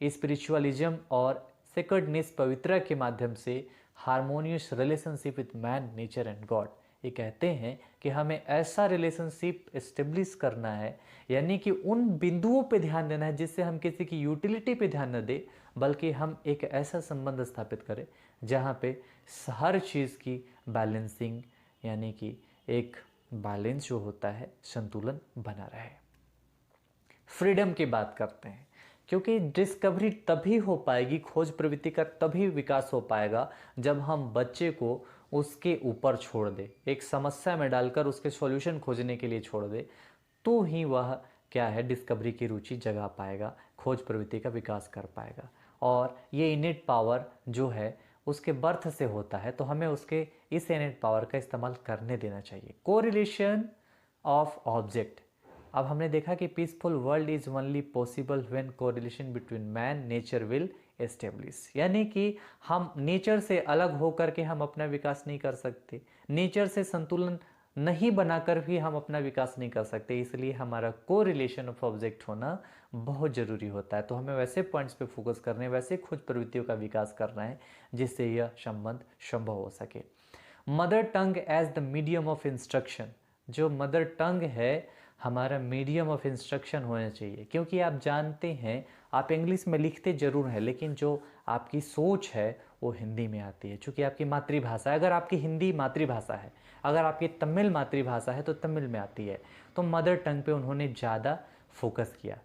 स्पिरिचुअलिज्म और सेक्रेडनेस, पवित्रता के माध्यम से harmonious relationship with man, nature and God. ये कहते हैं कि हमें ऐसा रिलेशनशिप एस्टेब्लिश करना है, यानी कि उन बिंदुओं पे ध्यान देना है जिससे हम किसी की यूटिलिटी पे ध्यान न दें, बल्कि हम एक ऐसा संबंध स्थापित करें जहाँ पे हर चीज़ की बैलेंसिंग, यानी कि एक बैलेंस जो होता है, संतुलन बना रहे। फ्रीडम की बात करते हैं, क्योंकि डिस्कवरी तभी हो पाएगी, खोज प्रवृत्ति का तभी विकास हो पाएगा जब हम बच्चे को उसके ऊपर छोड़ दे, एक समस्या में डालकर उसके सॉल्यूशन खोजने के लिए छोड़ दे, तो ही वह क्या है, डिस्कवरी की रुचि जगा पाएगा, खोज प्रवृत्ति का विकास कर पाएगा। और ये इनेट पावर जो है उसके बर्थ से होता है, तो हमें उसके इस इनेट पावर का इस्तेमाल करने देना चाहिए। कोरिलेशन ऑफ ऑब्जेक्ट, अब हमने देखा कि peaceful world is only possible when correlation between man nature will establish, यानी कि हम नेचर से अलग होकर के हम अपना विकास नहीं कर सकते, नेचर से संतुलन नहीं बनाकर भी हम अपना विकास नहीं कर सकते। इसलिए हमारा कोरिलेशन ऑफ ऑब्जेक्ट होना बहुत ज़रूरी होता है। तो हमें वैसे पॉइंट्स पे फोकस करने, वैसे खोज प्रवृत्तियों का विकास करना है जिससे यह संबंध संभव हो सके। Mother tongue as the medium of instruction, जो मदर टंग है हमारा मीडियम ऑफ इंस्ट्रक्शन होना चाहिए, क्योंकि आप जानते हैं आप इंग्लिश में लिखते ज़रूर हैं, लेकिन जो आपकी सोच है वो हिंदी में आती है, चूँकि आपकी मातृभाषा है। अगर आपकी हिंदी मातृभाषा है, अगर आपकी तमिल मातृभाषा है तो तमिल में आती है, तो मदर टंग पे उन्होंने ज़्यादा फोकस किया।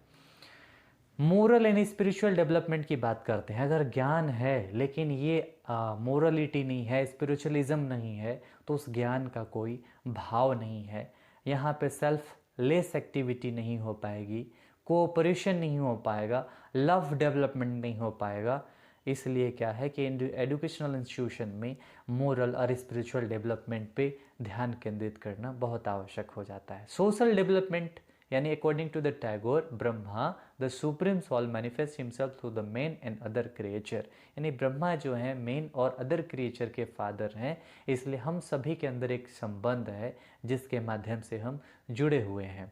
मोरल एंड स्पिरिचुअल डेवलपमेंट की बात करते हैं। अगर ज्ञान है लेकिन ये मोरलिटी नहीं है, स्पिरिचुअलिज्म नहीं है, तो उस ज्ञान का कोई भाव नहीं है। यहाँ पे सेल्फ लेस एक्टिविटी नहीं हो पाएगी, कोऑपरेशन नहीं हो पाएगा, लव डेवलपमेंट नहीं हो पाएगा। इसलिए क्या है कि एजुकेशनल इंस्टीट्यूशन में मोरल और स्पिरिचुअल डेवलपमेंट पे ध्यान केंद्रित करना बहुत आवश्यक हो जाता है। सोशल डेवलपमेंट यानी according to the Tagore, Brahma the supreme soul manifest himself through the men and other creature, यानी ब्रह्मा जो है मेन और अदर क्रिएचर के फादर हैं। इसलिए हम सभी के अंदर एक संबंध है जिसके माध्यम से हम जुड़े हुए हैं,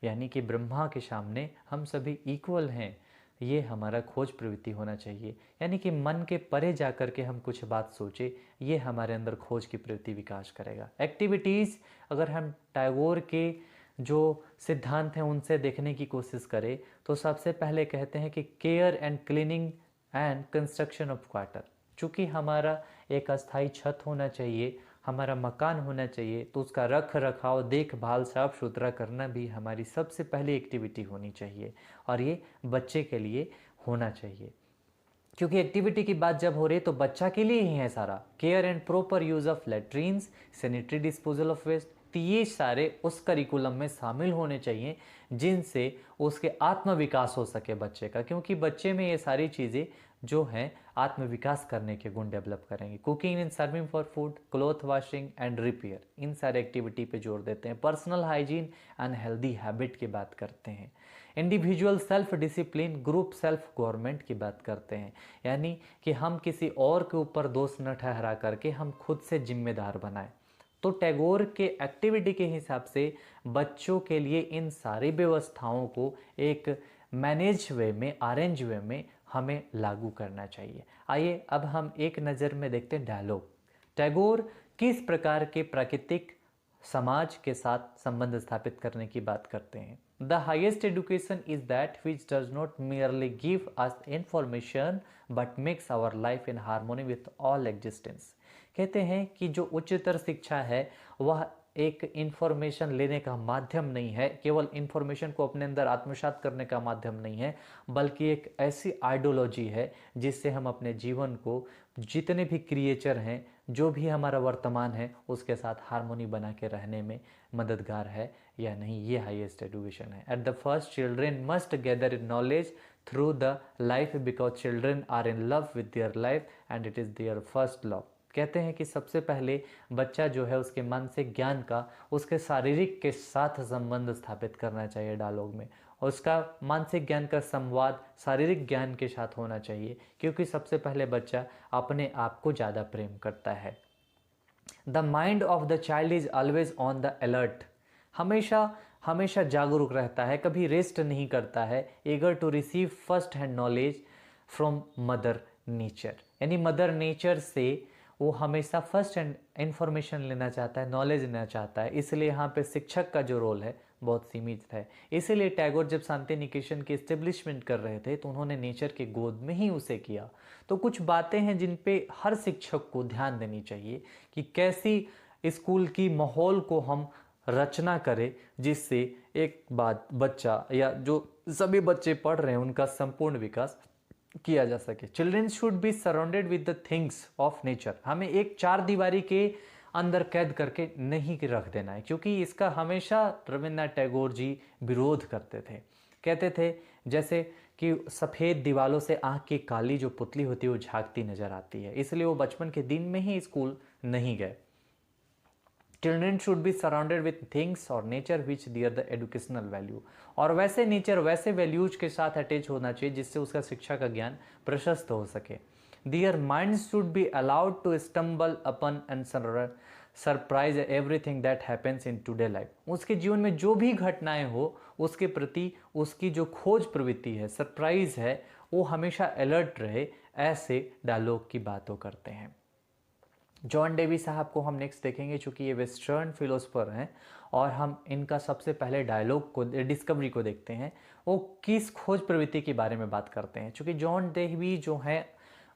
यानी कि ब्रह्मा के सामने हम सभी इक्वल हैं। ये हमारा खोज प्रवृत्ति होना चाहिए, यानी कि मन के परे जाकर के हम कुछ बात सोचे, ये हमारे अंदर खोज की प्रवृत्ति विकास करेगा। एक्टिविटीज़, अगर हम टैगोर के जो सिद्धांत हैं उनसे देखने की कोशिश करें तो सबसे पहले कहते हैं कि care and cleaning and construction of quarter. चूँकि हमारा एक अस्थायी छत होना चाहिए, हमारा मकान होना चाहिए, तो उसका रख रखाव, देखभाल, साफ सुथरा करना भी हमारी सबसे पहली एक्टिविटी होनी चाहिए, और ये बच्चे के लिए होना चाहिए। क्योंकि एक्टिविटी की बात जब हो रही है तो बच्चा के लिए ही है सारा। Care and proper use of latrines, sanitary disposal of waste, तो ये सारे उस करिकुलम में शामिल होने चाहिए जिनसे उसके आत्म विकास हो सके बच्चे का, क्योंकि बच्चे में ये सारी चीज़ें जो हैं आत्म विकास करने के गुण डेवलप करेंगे। Cooking and serving for food, cloth washing and repair, इन सारे एक्टिविटी पे जोर देते हैं। Personal hygiene and healthy habit की बात करते हैं। Individual self discipline, group self government की बात करते हैं, यानी कि हम किसी और के ऊपर दोष न ठहरा करके हम खुद से जिम्मेदार बनाएं। तो टैगोर के एक्टिविटी के हिसाब से बच्चों के लिए इन सारी व्यवस्थाओं को एक मैनेज वे में, अरेंज वे में हमें लागू करना चाहिए। आइए अब हम एक नज़र में देखते हैं डायलॉग। टैगोर किस प्रकार के प्राकृतिक समाज के साथ संबंध स्थापित करने की बात करते हैं। The highest education is that which does not merely give us information but makes our life in harmony with all existence. कहते हैं कि जो उच्चतर शिक्षा है वह एक इन्फॉर्मेशन लेने का माध्यम नहीं है, केवल इन्फॉर्मेशन को अपने अंदर आत्मसात करने का माध्यम नहीं है, बल्कि एक ऐसी आइडियोलॉजी है जिससे हम अपने जीवन को, जितने भी क्रिएचर हैं, जो भी हमारा वर्तमान है, उसके साथ हार्मोनी बना के रहने में मददगार है या नहीं। ये हाईएस्ट एजुकेशन है। At the first children must gather knowledge through the life because children are in love with their life and it is their first love. कहते हैं कि सबसे पहले बच्चा जो है उसके मानसिक ज्ञान का उसके शारीरिक के साथ संबंध स्थापित करना चाहिए डायलॉग में, और उसका मानसिक ज्ञान का संवाद शारीरिक ज्ञान के साथ होना चाहिए, क्योंकि सबसे पहले बच्चा अपने आप को ज़्यादा प्रेम करता है। The mind of the child is always on the alert, हमेशा हमेशा जागरूक रहता है, कभी रेस्ट नहीं करता है। Eager to receive first hand knowledge from mother nature, यानी मदर नेचर से वो हमेशा फर्स्ट हैंड इन्फॉर्मेशन लेना चाहता है, नॉलेज लेना चाहता है। इसलिए यहाँ पे शिक्षक का जो रोल है बहुत सीमित है। इसीलिए टैगोर जब शांति निकेतन की इस्टेब्लिशमेंट कर रहे थे तो उन्होंने नेचर के गोद में ही उसे किया। तो कुछ बातें हैं जिन पे हर शिक्षक को ध्यान देनी चाहिए कि कैसी स्कूल की माहौल को हम रचना करें जिससे एक बात बच्चा या जो सभी बच्चे पढ़ रहे हैं उनका संपूर्ण विकास किया जा सके। Children should be surrounded with the things of nature, हमें एक चार दीवारी के अंदर कैद करके नहीं रख देना है, क्योंकि इसका हमेशा रविन्द्रनाथ टैगोर जी विरोध करते थे। कहते थे जैसे कि सफ़ेद दीवालों से आँख की काली जो पुतली होती है वो झांकती नजर आती है, इसलिए वो बचपन के दिन में ही स्कूल नहीं गए। Children should be surrounded with things और nature which their the educational value, और वैसे नेचर वैसे वैल्यूज के साथ अटैच होना चाहिए जिससे उसका शिक्षा का ज्ञान प्रशस्त हो सके। Their mind should be allowed to stumble upon and surprise everything that happens in today life, उसके जीवन में जो भी घटनाएं हो उसके प्रति उसकी जो खोज प्रवृत्ति है, सरप्राइज है, वो हमेशा अलर्ट रहे। ऐसे डायलॉग की बातों करते हैं। जॉन डेवी साहब को हम नेक्स्ट देखेंगे, चूँकि ये वेस्टर्न फिलोसफर हैं और हम इनका सबसे पहले डायलॉग को, डिस्कवरी को देखते हैं। वो किस खोज प्रवृत्ति के बारे में बात करते हैं, चूँकि जॉन डेवी जो हैं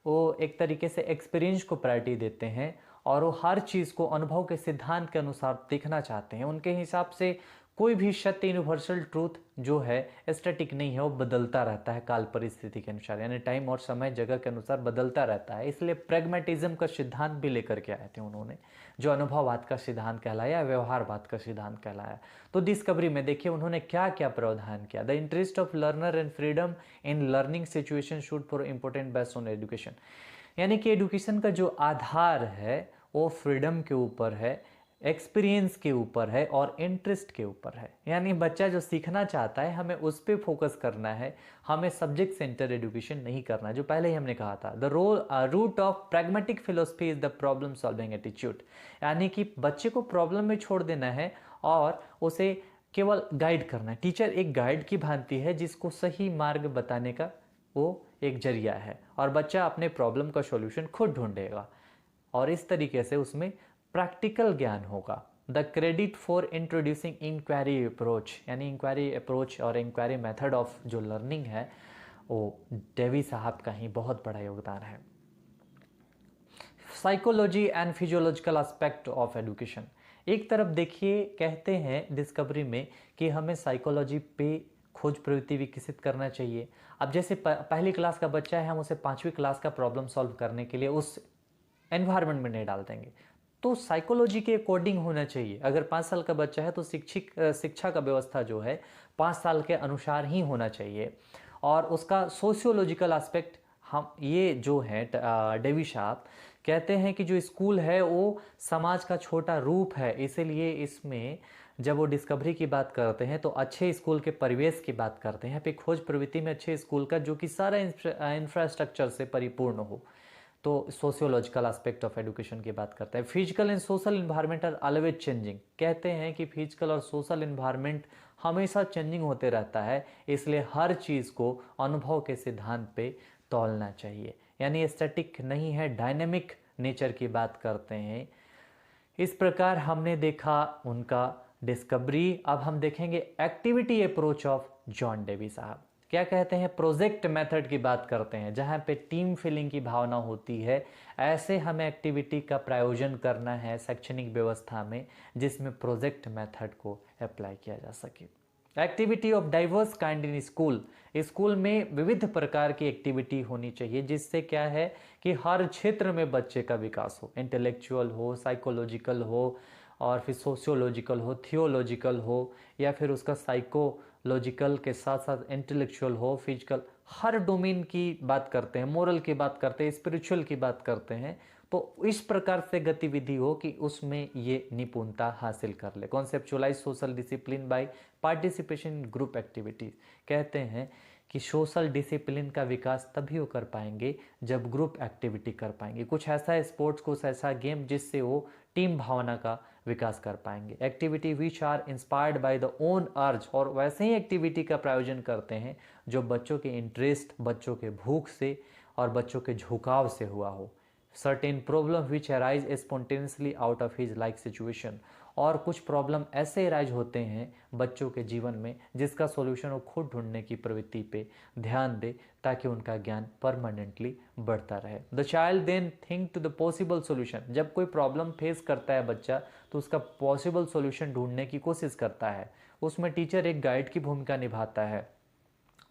वो एक तरीके से एक्सपीरियंस को प्रायोरिटी देते हैं और वो हर चीज़ को अनुभव के सिद्धांत के अनुसार देखना चाहते हैं। उनके हिसाब से कोई भी सत्य यूनिवर्सल ट्रूथ जो है स्टैटिक नहीं है, वो बदलता रहता है काल परिस्थिति के अनुसार, यानी टाइम और समय जगह के अनुसार बदलता रहता है। इसलिए प्रैग्मेटिज्म का सिद्धांत भी लेकर के आए थे उन्होंने, जो अनुभववाद का सिद्धांत कहलाया, व्यवहारवाद का सिद्धांत कहलाया। तो डिस्कवरी में देखिए उन्होंने क्या क्या प्रावधान किया। The interest of learner and freedom in learning situation should for important based on education, यानी कि एजुकेशन का जो आधार है वो फ्रीडम के ऊपर है, एक्सपीरियंस के ऊपर है और इंटरेस्ट के ऊपर है। यानी बच्चा जो सीखना चाहता है हमें उस पर फोकस करना है, हमें सब्जेक्ट सेंटर एजुकेशन नहीं करना, जो पहले ही हमने कहा था। The root of pragmatic philosophy is the problem solving attitude, यानी कि बच्चे को प्रॉब्लम में छोड़ देना है और उसे केवल गाइड करना है। टीचर एक गाइड की भांति है जिसको सही मार्ग बताने का वो एक जरिया है, और बच्चा अपने प्रॉब्लम का सॉल्यूशन खुद ढूंढेगा और इस तरीके से उसमें प्रैक्टिकल ज्ञान होगा। The credit for introducing inquiry approach, यानी इंक्वायरी अप्रोच और इंक्वायरी मेथड ऑफ जो लर्निंग है वो डेवी साहब का ही बहुत बड़ा योगदान है। Psychology and physiological aspect of education, एक तरफ देखिए कहते हैं डिस्कवरी में कि हमें साइकोलॉजी पे खोज प्रवृत्ति विकसित करना चाहिए। अब जैसे पहली क्लास का बच्चा है, हम उसे 5वीं क्लास का प्रॉब्लम सॉल्व करने के लिए उस एनवायरनमेंट में नहीं डाल देंगे, तो साइकोलॉजी के अकॉर्डिंग होना चाहिए। अगर 5 साल का बच्चा है तो शिक्षा का व्यवस्था जो है 5 साल के अनुसार ही होना चाहिए। और उसका सोशियोलॉजिकल एस्पेक्ट, हम ये जो है डेवी साहब कहते हैं कि जो स्कूल है वो समाज का छोटा रूप है, इसीलिए इसमें जब वो डिस्कवरी की बात करते हैं तो अच्छे स्कूल के परिवेश की बात करते हैं। यहाँ पे खोज प्रवृत्ति में अच्छे स्कूल का जो कि सारा इंफ्रास्ट्रक्चर से परिपूर्ण हो, तो सोशियोलॉजिकल एस्पेक्ट ऑफ एजुकेशन की बात करता है। Physical and social environment are always changing, कहते हैं कि फिजिकल और सोशल इन्वायरमेंट हमेशा चेंजिंग होते रहता है, इसलिए हर चीज़ को अनुभव के सिद्धांत पे तौलना चाहिए, यानी स्टैटिक नहीं है, डायनेमिक नेचर की बात करते हैं। इस प्रकार हमने देखा उनका डिस्कवरी। अब हम देखेंगे activity approach of John Dewey साहब। क्या कहते हैं, प्रोजेक्ट मेथड की बात करते हैं, जहाँ पे टीम फीलिंग की भावना होती है, ऐसे हमें एक्टिविटी का प्रायोजन करना है शैक्षणिक व्यवस्था में जिसमें प्रोजेक्ट मेथड को अप्लाई किया जा सके। Activity of diverse kind in school, school में विविध प्रकार की एक्टिविटी होनी चाहिए जिससे क्या है कि हर क्षेत्र में बच्चे का विकास हो, इंटेलेक्चुअल हो, साइकोलॉजिकल हो, और फिर सोशियोलॉजिकल हो, थियोलॉजिकल हो, या फिर उसका साइकोलॉजिकल के साथ साथ इंटेलेक्चुअल हो, फिजिकल, हर डोमेन की बात करते हैं, मोरल की बात करते हैं, स्पिरिचुअल की बात करते हैं। तो इस प्रकार से गतिविधि हो कि उसमें ये निपुणता हासिल कर ले। Conceptualise social discipline by participation in group activities, कहते हैं कि सोशल डिसिप्लिन का विकास तभी वो कर पाएंगे जब ग्रुप एक्टिविटी कर पाएंगे, कुछ ऐसा स्पोर्ट्स, कुछ ऐसा गेम जिससे वो टीम भावना का विकास कर पाएंगे। Activity which are inspired by the own urge, और वैसे ही एक्टिविटी का प्रायोजन करते हैं जो बच्चों के इंटरेस्ट, बच्चों के भूख से और बच्चों के झुकाव से हुआ हो। Certain problem which arise spontaneously out of his like situation, और कुछ प्रॉब्लम ऐसे अराइज होते हैं बच्चों के जीवन में जिसका सॉल्यूशन वो खुद ढूंढने की प्रवृत्ति पे ध्यान दे ताकि उनका ज्ञान परमानेंटली बढ़ता रहे। The child then think to the possible solution, जब कोई प्रॉब्लम फेस करता है बच्चा तो उसका पॉसिबल सॉल्यूशन ढूंढने की कोशिश करता है, उसमें टीचर एक गाइड की भूमिका निभाता है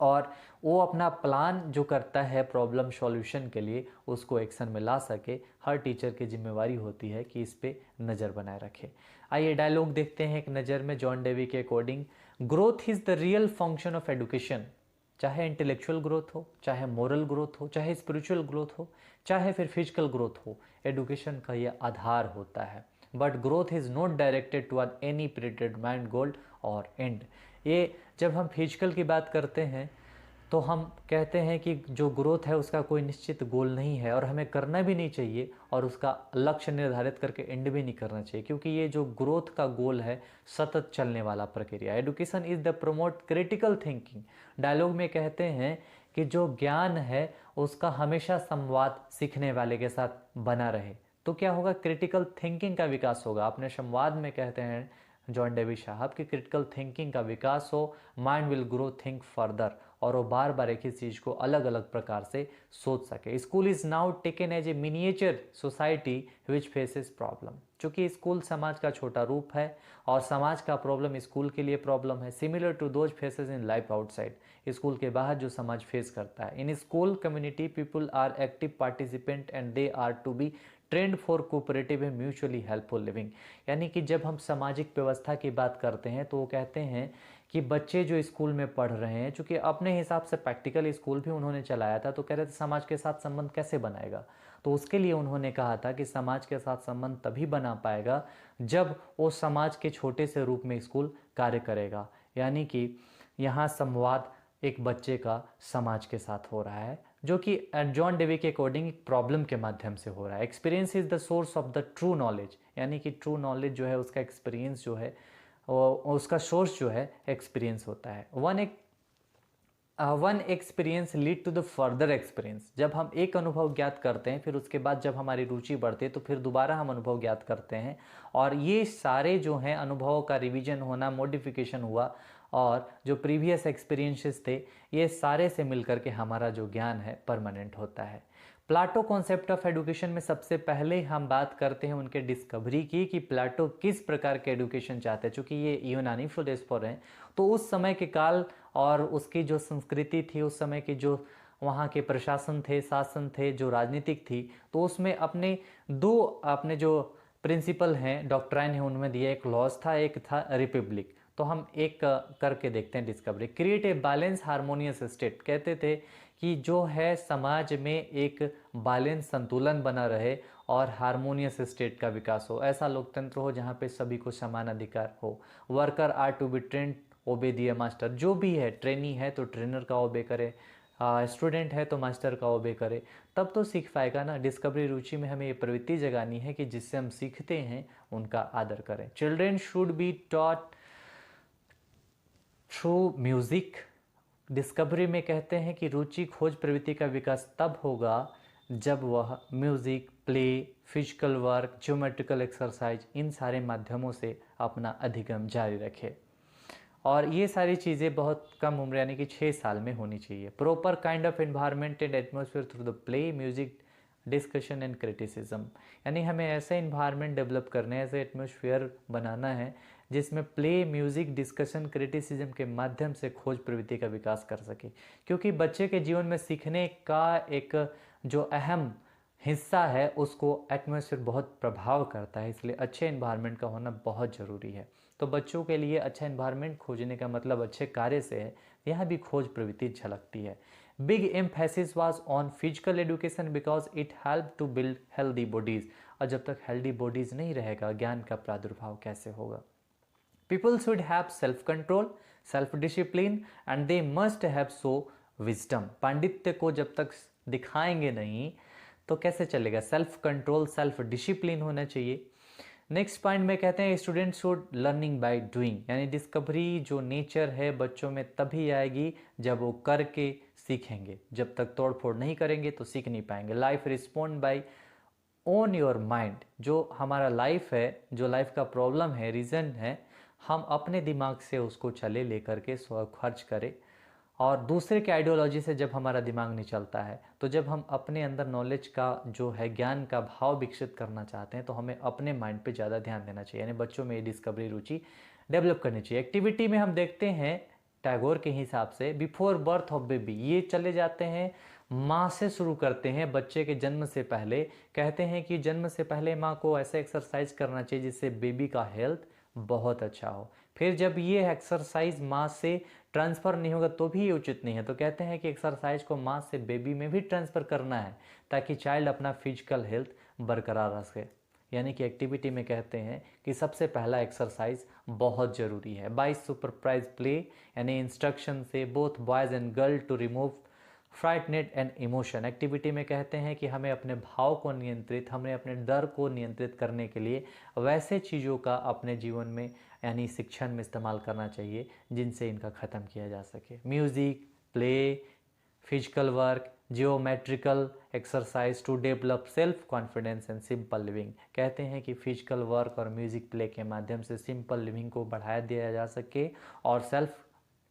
और वो अपना प्लान जो करता है प्रॉब्लम सॉल्यूशन के लिए उसको एक्शन में ला सके। हर टीचर की जिम्मेवारी होती है कि इस पे नज़र बनाए रखे। आइए डायलॉग देखते हैं एक नज़र में जॉन डेवी के according. Growth is the real function of education, चाहे इंटेलेक्चुअल ग्रोथ हो, चाहे मोरल ग्रोथ हो, चाहे स्पिरिचुअल ग्रोथ हो, चाहे फिर फिजिकल ग्रोथ हो, एजुकेशन का यह आधार होता है। But growth is not directed toward any predetermined goal और एंड। ये जब हम फिजिकल की बात करते हैं तो हम कहते हैं कि जो ग्रोथ है उसका कोई निश्चित गोल नहीं है और हमें करना भी नहीं चाहिए, और उसका लक्ष्य निर्धारित करके एंड भी नहीं करना चाहिए, क्योंकि ये जो ग्रोथ का गोल है सतत चलने वाला प्रक्रिया। Education is the promote critical thinking. Dialogue में कहते हैं कि जो ज्ञान है उसका हमेशा संवाद सीखने वाले के साथ बना रहे, तो क्या होगा, क्रिटिकल थिंकिंग का विकास होगा। अपने संवाद में कहते हैं जॉन डेवी साहब कि क्रिटिकल थिंकिंग का विकास हो, mind will grow think further, और वो बार बार एक ही चीज़ को अलग अलग प्रकार से सोच सके। School is now taken as a miniature society which faces problem. चूँकि स्कूल समाज का छोटा रूप है और समाज का प्रॉब्लम स्कूल के लिए प्रॉब्लम है, similar to those faces in life outside. School के बाहर जो समाज फेस करता है। In school community people are active participant and they are to be trained for cooperative and mutually helpful living. यानी कि जब हम सामाजिक व्यवस्था की बात करते हैं तो वो कहते हैं कि बच्चे जो स्कूल में पढ़ रहे हैं, चूँकि अपने हिसाब से प्रैक्टिकल स्कूल भी उन्होंने चलाया था, तो कह रहे थे समाज के साथ संबंध कैसे बनाएगा। तो उसके लिए उन्होंने कहा था कि समाज के साथ संबंध तभी बना पाएगा जब वो समाज के छोटे से रूप में स्कूल कार्य करेगा। यानी कि यहाँ संवाद एक बच्चे का समाज के साथ हो रहा है, जो कि जॉन डेवी के अकॉर्डिंग एक प्रॉब्लम के माध्यम से हो रहा है। Experience is the source of the true knowledge. यानी कि ट्रू नॉलेज जो है उसका एक्सपीरियंस जो है उसका सोर्स जो है एक्सपीरियंस होता है। One experience lead to the further experience. जब हम एक अनुभव ज्ञात करते हैं फिर उसके बाद जब हमारी रुचि बढ़ती है तो फिर दोबारा हम अनुभव ज्ञात करते हैं, और ये सारे जो हैं अनुभवों का रिवीजन होना, मॉडिफिकेशन हुआ, और जो प्रीवियस एक्सपीरियंसेस थे ये सारे से मिलकर के हमारा जो ज्ञान है परमानेंट होता है। प्लाटो कॉन्सेप्ट ऑफ एडुकेशन में सबसे पहले हम बात करते हैं उनके डिस्कवरी की कि प्लाटो किस प्रकार के एडुकेशन चाहते हैं। चूँकि ये यूनानी फिलोसोफर हैं तो उस समय के काल और उसकी जो संस्कृति थी, उस समय की जो वहाँ के प्रशासन थे, शासन थे, जो राजनीतिक थी, तो उसमें अपने जो प्रिंसिपल हैं, डॉक्ट्राइन है, उनमें दिया एक लॉज था, एक था रिपब्लिक। तो हम एक करके देखते हैं discovery. Create a balance harmonious state. कहते थे कि जो है समाज में एक बैलेंस, संतुलन बना रहे और हार्मोनियस स्टेट का विकास हो, ऐसा लोकतंत्र हो जहाँ पे सभी को समान अधिकार हो। Worker are to be trained obey the master. जो भी है, ट्रेनी है तो ट्रेनर का ओबे करे, स्टूडेंट है तो मास्टर का ओबे करे, तब तो सीख पाएगा ना। डिस्कवरी रुचि में हमें ये प्रवृत्ति जगानी है कि जिससे हम सीखते हैं उनका आदर करें। Children should be taught through music. Discovery में कहते हैं कि रुचि खोज प्रवृत्ति का विकास तब होगा जब वह music, play, physical work, geometrical exercise, इन सारे माध्यमों से अपना अधिगम जारी रखे। और ये सारी चीज़ें बहुत कम उम्र यानी कि 6 साल में होनी चाहिए। Proper kind of environment and atmosphere through the play, music, discussion and criticism. यानी हमें ऐसे इन्वायरमेंट डेवलप करने हैं, ऐसे एटमॉस्फेयर बनाना है जिसमें प्ले, म्यूज़िक, डिस्कशन, क्रिटिसिज्म के माध्यम से खोज प्रवृत्ति का विकास कर सके। क्योंकि बच्चे के जीवन में सीखने का एक जो अहम हिस्सा है उसको एटमॉस्फेयर बहुत प्रभाव करता है, इसलिए अच्छे इन्वायरमेंट का होना बहुत ज़रूरी है। तो बच्चों के लिए अच्छा इन्वायरमेंट खोजने का मतलब अच्छे कार्य से है, यहाँ भी खोज प्रवृत्ति झलकती है। Big emphasis was on physical education because it help to build healthy bodies. और जब तक हेल्दी बॉडीज़ नहीं रहेगा, ज्ञान का प्रादुर्भाव कैसे होगा। People should have self control, self discipline and they must have so wisdom. पांडित्य को जब तक दिखाएंगे नहीं तो कैसे चलेगा। सेल्फ कंट्रोल, सेल्फ डिसिप्लिन होना चाहिए। नेक्स्ट पॉइंट में कहते हैं student should learning by doing. यानी डिस्कवरी जो नेचर है बच्चों में तभी आएगी जब वो करके सीखेंगे। जब तक तोड़ फोड़ नहीं करेंगे तो सीख नहीं पाएंगे। Life respond by own your mind. जो हमारा लाइफ है, जो लाइफ का प्रॉब्लम है, रीज़न है, हम अपने दिमाग से उसको चले लेकर के स्व खर्च करें। और दूसरे के आइडियोलॉजी से जब हमारा दिमाग नहीं चलता है, तो जब हम अपने अंदर नॉलेज का जो है, ज्ञान का भाव विकसित करना चाहते हैं, तो हमें अपने माइंड पे ज़्यादा ध्यान देना चाहिए। यानी बच्चों में ये डिस्कवरी रुचि डेवलप करनी चाहिए। एक्टिविटी में हम देखते हैं टैगोर के हिसाब से बिफोर बर्थ ऑफ बेबी, ये चले जाते हैं माँ से शुरू करते हैं, बच्चे के जन्म से पहले। कहते हैं कि जन्म से पहले माँ को ऐसा एक्सरसाइज करना चाहिए जिससे बेबी का हेल्थ बहुत अच्छा हो। फिर जब ये एक्सरसाइज माँ से ट्रांसफ़र नहीं होगा तो भी ये उचित नहीं है, तो कहते हैं कि एक्सरसाइज को माँ से बेबी में भी ट्रांसफ़र करना है ताकि चाइल्ड अपना फिजिकल हेल्थ बरकरार रख सके। यानी कि एक्टिविटी में कहते हैं कि सबसे पहला एक्सरसाइज बहुत ज़रूरी है। बाय सुपरवाइज प्ले, यानी इंस्ट्रक्शन से both boys and girl to remove frightened and emotion. Activity में कहते हैं कि हमें अपने भाव को नियंत्रित, हमें अपने डर को नियंत्रित करने के लिए वैसे चीज़ों का अपने जीवन में यानी शिक्षण में इस्तेमाल करना चाहिए जिनसे इनका ख़त्म किया जा सके। Music, play, physical work, geometrical exercise to develop self confidence and simple living. कहते हैं कि फिजिकल वर्क और म्यूज़िक प्ले के माध्यम से सिंपल लिविंग को बढ़ाया दिया जा सके और सेल्फ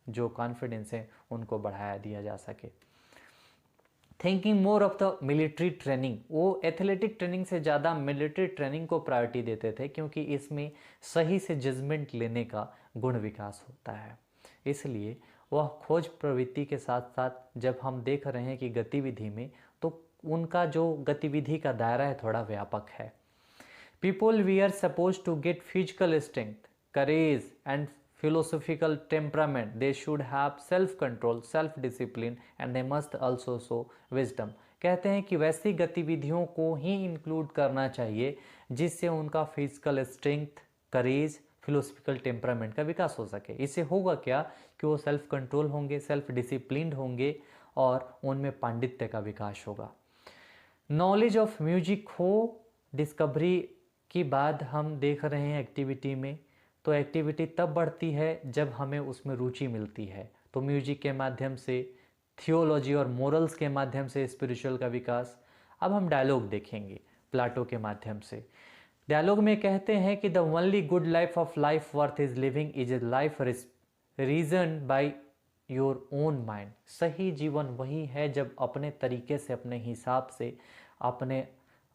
जो कॉन्फिडेंस है उनको बढ़ाया दिया जा सके। Thinking more of the military training, वो एथलेटिक ट्रेनिंग से ज़्यादा मिलिट्री ट्रेनिंग को प्रायोरिटी देते थे, क्योंकि इसमें सही से जजमेंट लेने का गुण विकास होता है। इसलिए वह खोज प्रवृत्ति के साथ साथ जब हम देख रहे हैं कि गतिविधि में, तो उनका जो गतिविधि का दायरा है थोड़ा व्यापक है। People we are suppose to get physical strength, courage and philosophical temperament. They should have self control, self discipline and they must also show wisdom. कहते हैं कि वैसी गतिविधियों को ही इंक्लूड करना चाहिए जिससे उनका फिजिकल स्ट्रेंथ, करेज, फिलोसफिकल टेम्परामेंट का विकास हो सके। इससे होगा क्या कि वो सेल्फ कंट्रोल होंगे, सेल्फ डिसिप्लिन्ड होंगे और उनमें पांडित्य का विकास होगा। नॉलेज ऑफ म्यूजिक हो, डिस्कवरी की बाद हम देख रहे हैं एक्टिविटी में, तो एक्टिविटी तब बढ़ती है जब हमें उसमें रुचि मिलती है। तो म्यूजिक के माध्यम से, थियोलॉजी और मोरल्स के माध्यम से स्पिरिचुअल का विकास। अब हम डायलॉग देखेंगे प्लाटो के माध्यम से। डायलॉग में कहते हैं कि the only good life of life worth is living is a life reason by your own mind. सही जीवन वही है जब अपने तरीके से, अपने हिसाब से, अपने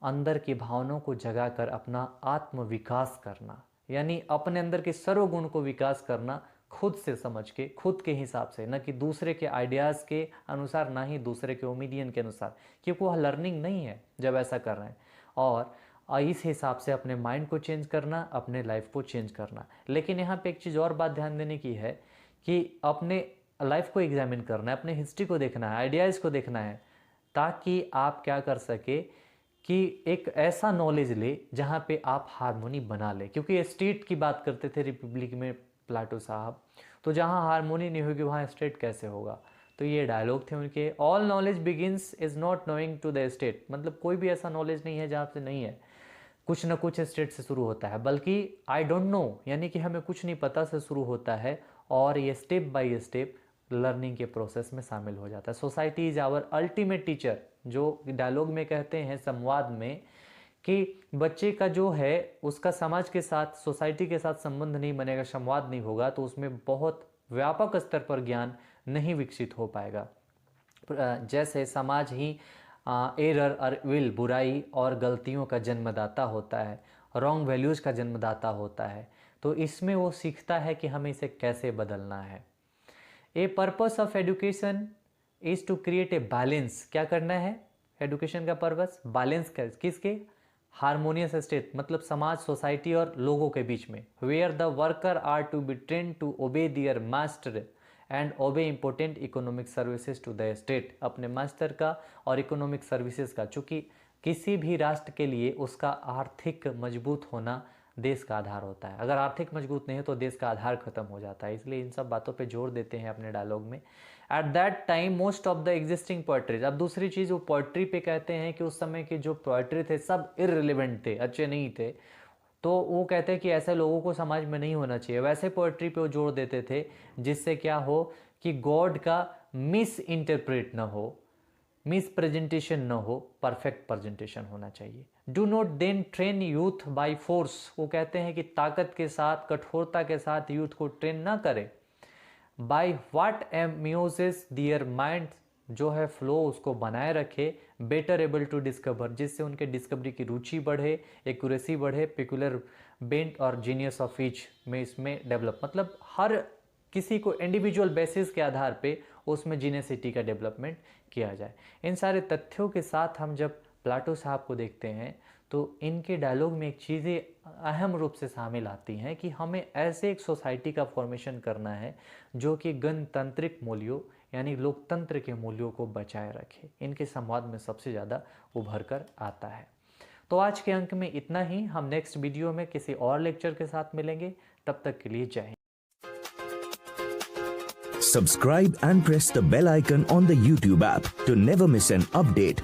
अंदर की भावनाओं को जगाकर अपना आत्म विकास करना, यानी अपने अंदर के सर्वगुण को विकास करना, खुद से समझ के, खुद के हिसाब से, न कि दूसरे के आइडियाज़ के अनुसार, ना ही दूसरे के ओपिनियन के अनुसार, क्योंकि वह लर्निंग नहीं है जब ऐसा कर रहे हैं। और इस हिसाब से अपने माइंड को चेंज करना, अपने लाइफ को चेंज करना। लेकिन यहाँ पे एक चीज़ और बात ध्यान देने की है कि अपने लाइफ को एग्जामिन करना है, अपने हिस्ट्री को देखना है, आइडियाज़ को देखना है, ताकि आप क्या कर सके कि एक ऐसा नॉलेज ले जहाँ पे आप हारमोनी बना ले। क्योंकि स्टेट की बात करते थे रिपब्लिक में प्लाटो साहब, तो जहाँ हारमोनी नहीं होगी वहाँ स्टेट कैसे होगा। तो ये डायलॉग थे उनके। All knowledge begins is not knowing to the state, मतलब कोई भी ऐसा नॉलेज नहीं है जहाँ से नहीं है, कुछ ना कुछ स्टेट से शुरू होता है, बल्कि आई डोंट नो यानी कि हमें कुछ नहीं पता से शुरू होता है, और ये स्टेप बाय स्टेप लर्निंग के प्रोसेस में शामिल हो जाता है। Society is our ultimate teacher, जो डायलॉग में कहते हैं संवाद में, कि बच्चे का जो है उसका समाज के साथ, सोसाइटी के साथ संबंध नहीं बनेगा, संवाद नहीं होगा, तो उसमें बहुत व्यापक स्तर पर ज्ञान नहीं विकसित हो पाएगा। जैसे समाज ही एरर और विल, बुराई और गलतियों का जन्मदाता होता है, रॉन्ग वैल्यूज़ का जन्मदाता होता है, तो इसमें वो सीखता है कि हमें इसे कैसे बदलना है। A purpose of education is to create a balance. क्या करना है एजुकेशन का पर्पस? बैलेंस कर, किसके? हारमोनियस स्टेट, मतलब समाज, सोसाइटी और लोगों के बीच में। Where the worker are to be train to obey their master and obey important economic services to the state. अपने मास्टर का और इकोनॉमिक सर्विसेज का, चूँकि किसी भी राष्ट्र के लिए उसका आर्थिक मजबूत होना देश का आधार होता है। अगर आर्थिक मजबूत नहीं है तो देश का आधार खत्म हो जाता है। इसलिए इन सब बातों पे जोर देते हैं अपने डायलॉग में। At that time most of the existing poetries, अब दूसरी चीज़ वो पोएट्री पे कहते हैं कि उस समय के जो पोएट्री थे सब इररिलेवेंट थे, अच्छे नहीं थे, तो वो कहते हैं कि ऐसे लोगों को समाज में नहीं होना चाहिए। वैसे पोएट्री पे वो जोर देते थे जिससे क्या हो कि गॉड का मिस इंटरप्रेट ना हो, मिस प्रेजेंटेशन न हो, परफेक्ट प्रेजेंटेशन होना चाहिए। Do not then train youth by force, वो कहते हैं कि ताकत के साथ, कठोरता के साथ यूथ को ट्रेन ना करे। बाय व्हाट एम्यूजेस दियर माइंड, जो है फ्लो उसको बनाए रखे। बेटर एबल टू डिस्कवर, जिससे उनके डिस्कवरी की रुचि बढ़े, एक्यूरेसी बढ़े, पेक्युलर बेंट और जीनियस ऑफ ईच में इसमें डेवलप, मतलब हर किसी को इंडिविजुअल बेसिस के आधार पे उसमें जीनियसिटी का डेवलपमेंट किया जाए। इन सारे तथ्यों के साथ हम जब प्लाटो साहब को देखते हैं तो इनके डायलॉग में एक चीज़ें अहम रूप से शामिल आती हैं कि हमें ऐसे एक सोसाइटी का फॉर्मेशन करना है जो कि गणतांत्रिक मूल्यों यानी लोकतंत्र के मूल्यों को बचाए रखे। इनके संवाद में सबसे ज़्यादा उभर कर आता है। तो आज के अंक में इतना ही। हम नेक्स्ट वीडियो में किसी और लेक्चर के साथ मिलेंगे। तब तक के लिए जय Hind. Subscribe and press the bell icon on the YouTube app to never miss an update.